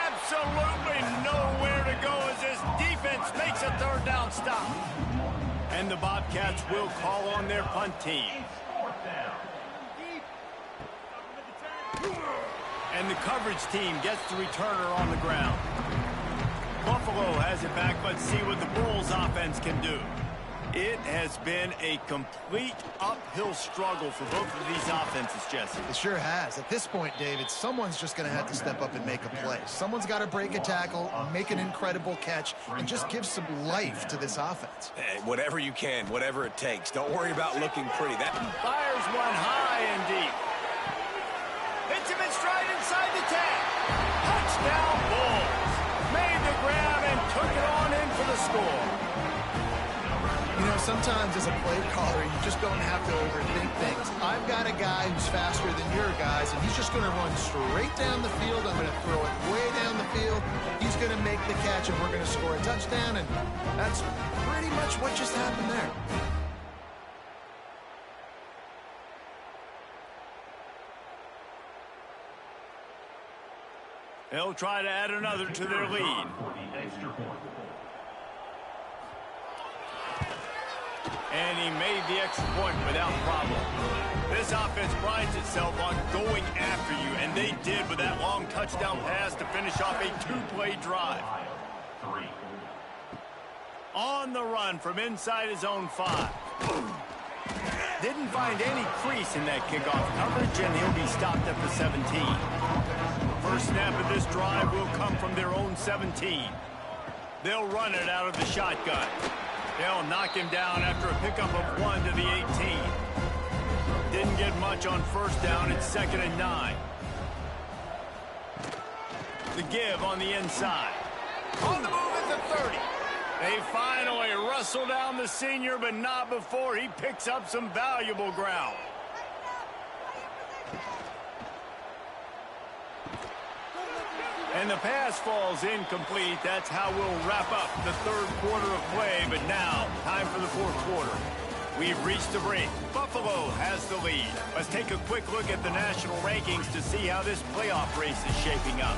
Absolutely nowhere to go as this defense makes a 3rd down stop. And the Bobcats will call on their punt team. And the coverage team gets the returner on the ground. Buffalo has it back. Let's see what the Bulls offense can do. It has been a complete uphill struggle for both of these offenses, Jesse. It sure has. At this point, David, someone's just going to have to step up and make a play. Someone's got to break a tackle, make an incredible catch, and just give some life to this offense. Hey, whatever you can, whatever it takes. Don't worry about looking pretty. That fires one high and deep. Hits him in stride inside the 10. Touchdown, Bulls. Made the grab and took it on in for the score. You know, sometimes as a play caller, you just don't have to overthink things. I've got a guy who's faster than your guys, and he's just going to run straight down the field. I'm going to throw it way down the field. He's going to make the catch, and we're going to score a touchdown, and that's pretty much what just happened there. They'll try to add another to their lead. And he made the extra point without problem. This offense prides itself on going after you, and they did with that long touchdown pass to finish off a two-play drive. On the run from inside his own 5. Didn't find any crease in that kickoff coverage, and he'll be stopped at the 17. First snap of this drive will come from their own 17. They'll run it out of the shotgun. They'll knock him down after a pickup of 1 to the 18. Didn't get much on first down. It's 2nd and 9. The give on the inside. On the move at the 30. They finally wrestle down the senior, but not before he picks up some valuable ground. And the pass falls incomplete. That's how we'll wrap up the third quarter of play. But now, time for the fourth quarter. We've reached the break. Buffalo has the lead. Let's take a quick look at the national rankings to see how this playoff race is shaping up.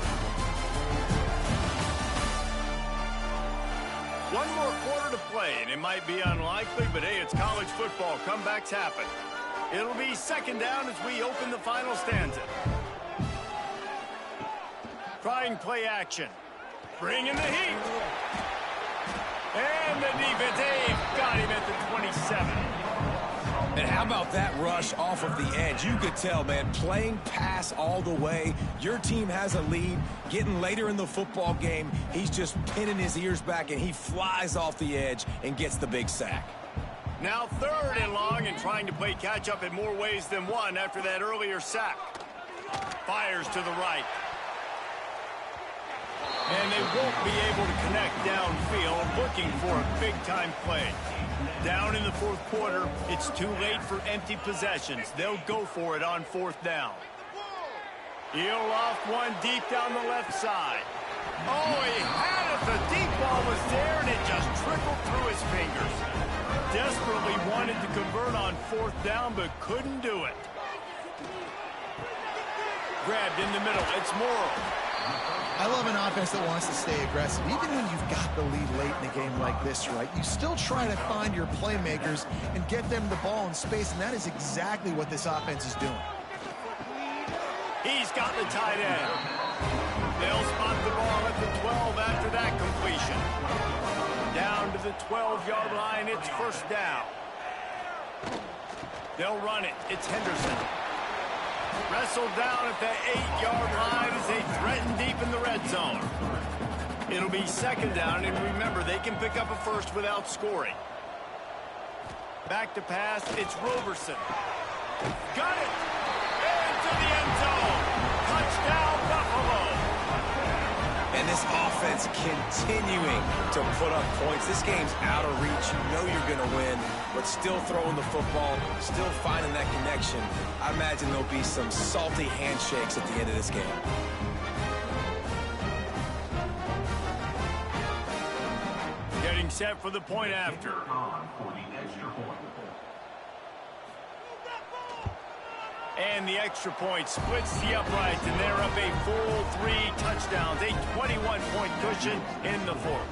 One more quarter to play, and it might be unlikely, but hey, it's college football. Comebacks happen. It'll be 2nd down as we open the final stanza. Trying play action. Bringing the heat. And the defense, they've got him at the 27. And how about that rush off of the edge? You could tell, man, playing pass all the way. Your team has a lead. Getting later in the football game, he's just pinning his ears back, and he flies off the edge and gets the big sack. Now 3rd and long, and trying to play catch-up in more ways than one after that earlier sack. Fires to the right. And they won't be able to connect downfield, looking for a big-time play. Down in the fourth quarter, it's too late for empty possessions. They'll go for it on 4th down. He'll off one deep down the left side. Oh, he had it. The deep ball was there, and it just trickled through his fingers. Desperately wanted to convert on 4th down, but couldn't do it. Grabbed in the middle. It's Morrow. I love an offense that wants to stay aggressive. Even when you've got the lead late in a game like this, right, you still try to find your playmakers and get them the ball in space, and that is exactly what this offense is doing. He's got the tight end. They'll spot the ball at the 12 after that completion. Down to the 12-yard line, it's 1st down. They'll run it. It's Henderson. Wrestled down at the 8-yard line as they threaten deep in the red zone. It'll be 2nd down, and remember, they can pick up a first without scoring. Back to pass, it's Roberson. Got it! Into the end zone. Touchdown, Buffalo. And this offense continuing to put up points. This game's out of reach. You know you're going to win, but still throwing the football, still finding that connection. I imagine there'll be some salty handshakes at the end of this game. Getting set for the point after. And the extra point splits the uprights, and they're up a full 3 touchdowns, a 21-point cushion in the fourth.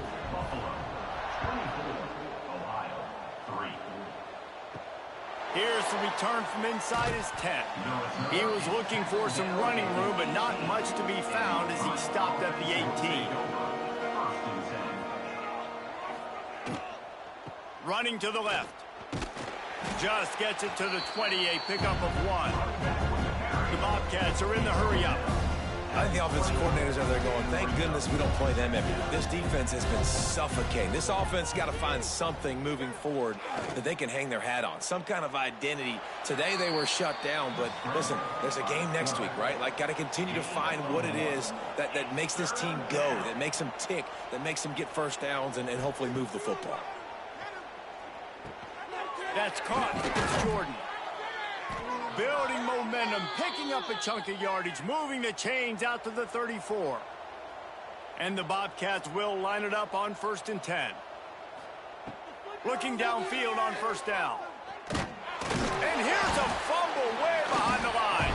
Here's the return from inside his 10. He was looking for some running room, but not much to be found as he stopped at the 18. Running to the left. Just gets it to the 28, pickup of 1. The Bobcats are in the hurry-up. I think the offensive coordinators are there going, thank goodness we don't play them every week. This defense has been suffocating. This offense got to find something moving forward that they can hang their hat on, some kind of identity. Today they were shut down, but listen, there's a game next week, right? Like, got to continue to find what it is that makes this team go, that makes them tick, that makes them get first downs and hopefully move the football. That's caught. It's Jordan. Building momentum, picking up a chunk of yardage, moving the chains out to the 34. And the Bobcats will line it up on 1st and 10. Looking downfield on 1st down. And here's a fumble way behind the line.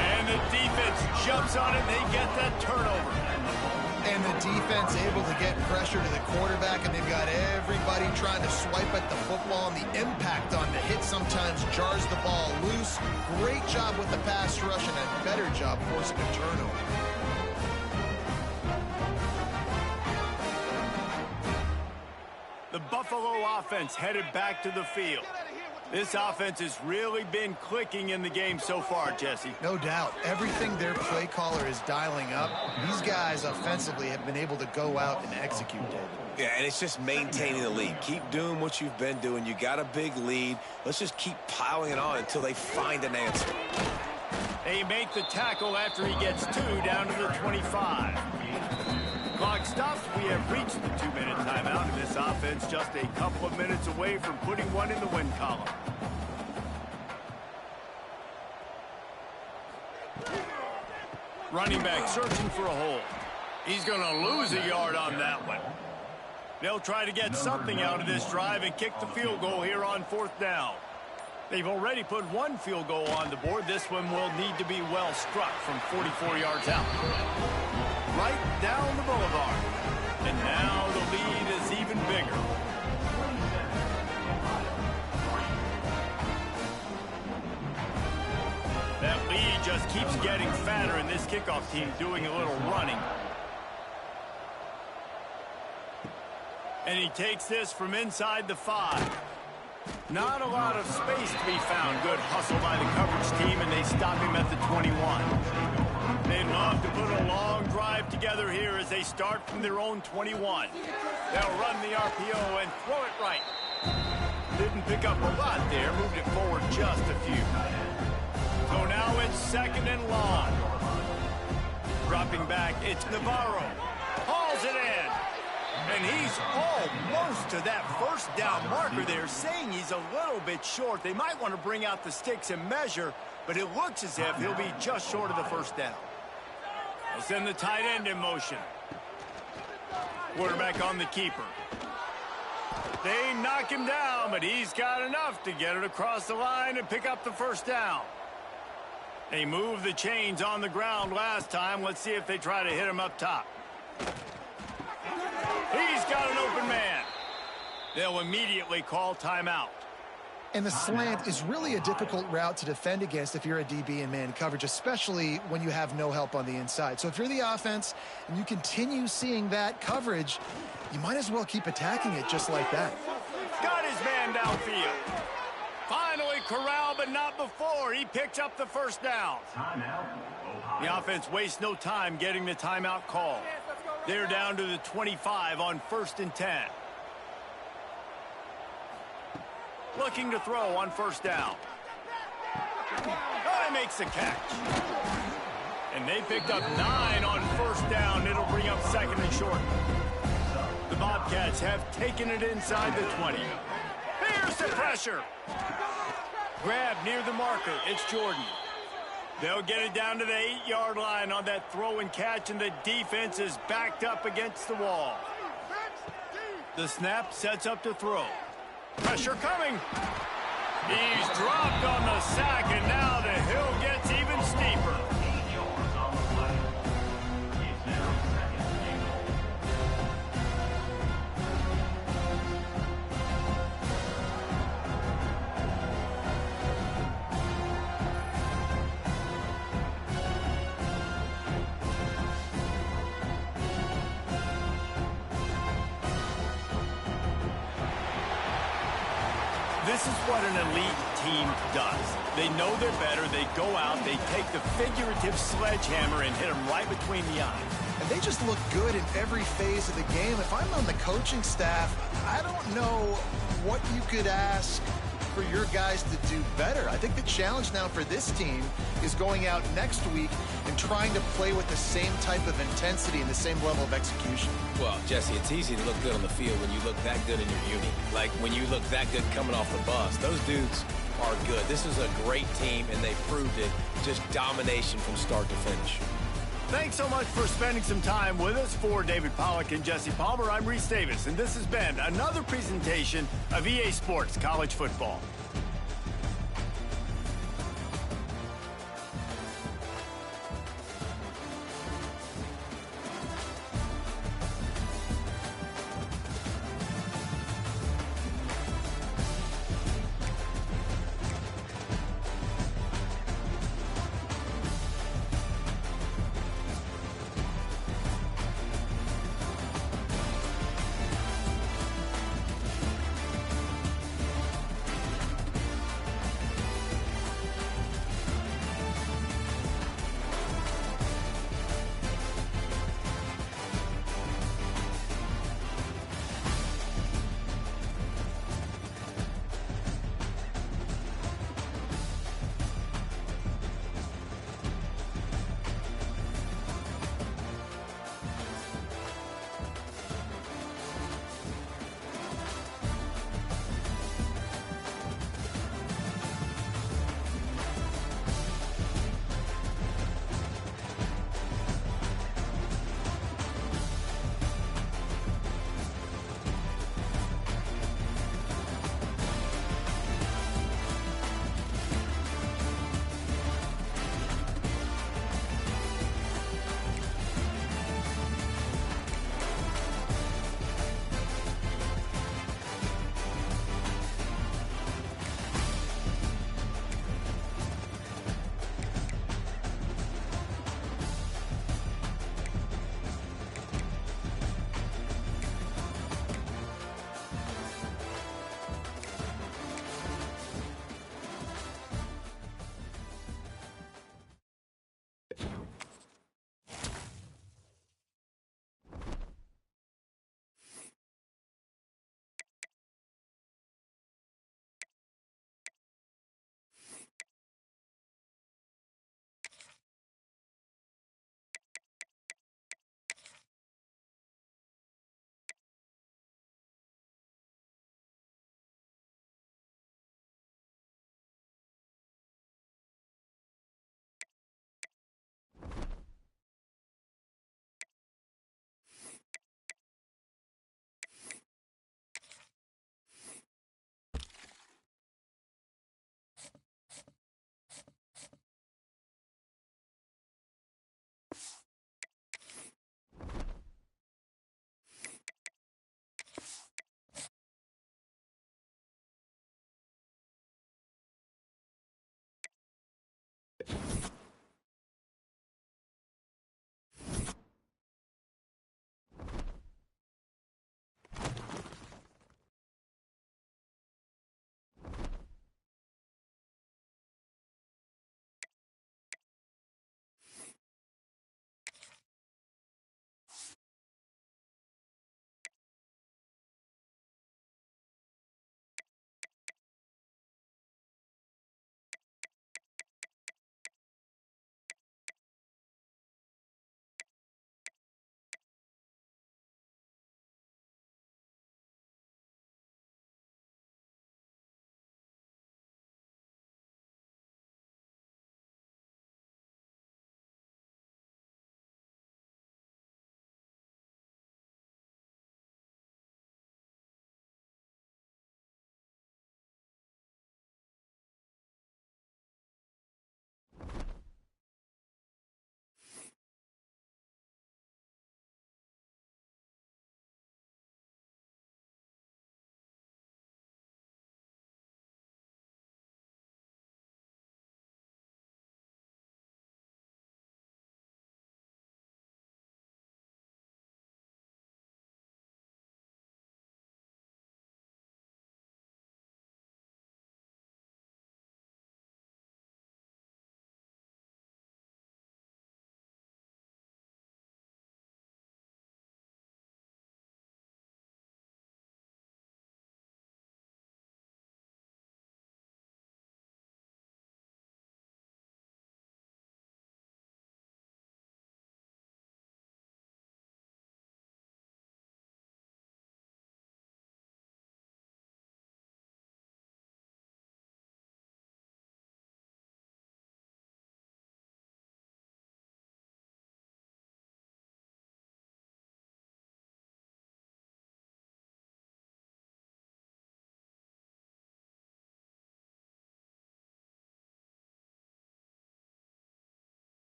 And the defense jumps on it, and they get that turnover. And the defense able to get pressure to the quarterback, and they've got everybody trying to swipe at the football, and the impact on the hit sometimes jars the ball loose. Great job with the pass rush and a better job forcing a turnover. The Buffalo offense headed back to the field. This offense has really been clicking in the game so far, Jesse. No doubt. Everything their play caller is dialing up, these guys offensively have been able to go out and execute, David. Yeah, and it's just maintaining the lead. Keep doing what you've been doing. You got a big lead. Let's just keep piling it on until they find an answer. They make the tackle after he gets 2 down to the 25. Clock stops. We have reached the 2-minute timeout, and this offense just a couple of minutes away from putting one in the win column. Running back searching for a hole. He's going to lose a yard on that one. They'll try to get something out of this drive and kick the field goal here on 4th down. They've already put 1 field goal on the board. This one will need to be well struck from 44 yards out. Right down the boulevard. And now the lead is even bigger. That lead just keeps getting fatter, and this kickoff team doing a little running. And he takes this from inside the 5. Not a lot of space to be found. Good hustle by the coverage team, and they stop him at the 21. They'd love to put a long drive together here as they start from their own 21. They'll run the RPO and throw it right. Didn't pick up a lot there, moved it forward just a few. So now it's 2nd and long. Dropping back, it's Navarro. Hauls it in. And he's almost to that 1st down marker there, saying he's a little bit short. They might want to bring out the sticks and measure, but it looks as if he'll be just short of the 1st down. They'll send the tight end in motion. Quarterback on the keeper. They knock him down, but he's got enough to get it across the line and pick up the 1st down. They moved the chains on the ground last time. Let's see if they try to hit him up top. He's got an open man. They'll immediately call timeout. And the slant is really a difficult route to defend against if you're a DB in man coverage, especially when you have no help on the inside. So if you're the offense and you continue seeing that coverage, you might as well keep attacking it just like that. Got his man downfield. Finally corralled, but not before. He picks up the 1st down. The offense wastes no time getting the timeout call. They're down to the 25 on 1st and 10. Looking to throw on 1st down. Oh, he makes the catch. And they picked up 9 on 1st down. It'll bring up 2nd and short. The Bobcats have taken it inside the 20. Here's the pressure. Grab near the marker. It's Jordan. They'll get it down to the 8-yard line on that throw and catch, and the defense is backed up against the wall. The snap sets up to throw. Pressure coming. He's dropped on the sack, and now the hill gets even steeper. This is what an elite team does. They know they're better. They go out, they take the figurative sledgehammer and hit them right between the eyes. And they just look good in every phase of the game. If I'm on the coaching staff, I don't know what you could ask for your guys to do better. I think the challenge now for this team is going out next week and trying to play with the same type of intensity and the same level of execution. Well, Jesse, it's easy to look good on the field when you look that good in your uni. Like when you look that good coming off the bus. Those dudes are good. This is a great team, and they proved it. Just domination from start to finish. Thanks so much for spending some time with us. For David Pollack and Jesse Palmer, I'm Reese Davis, and this has been another presentation of EA Sports College Football.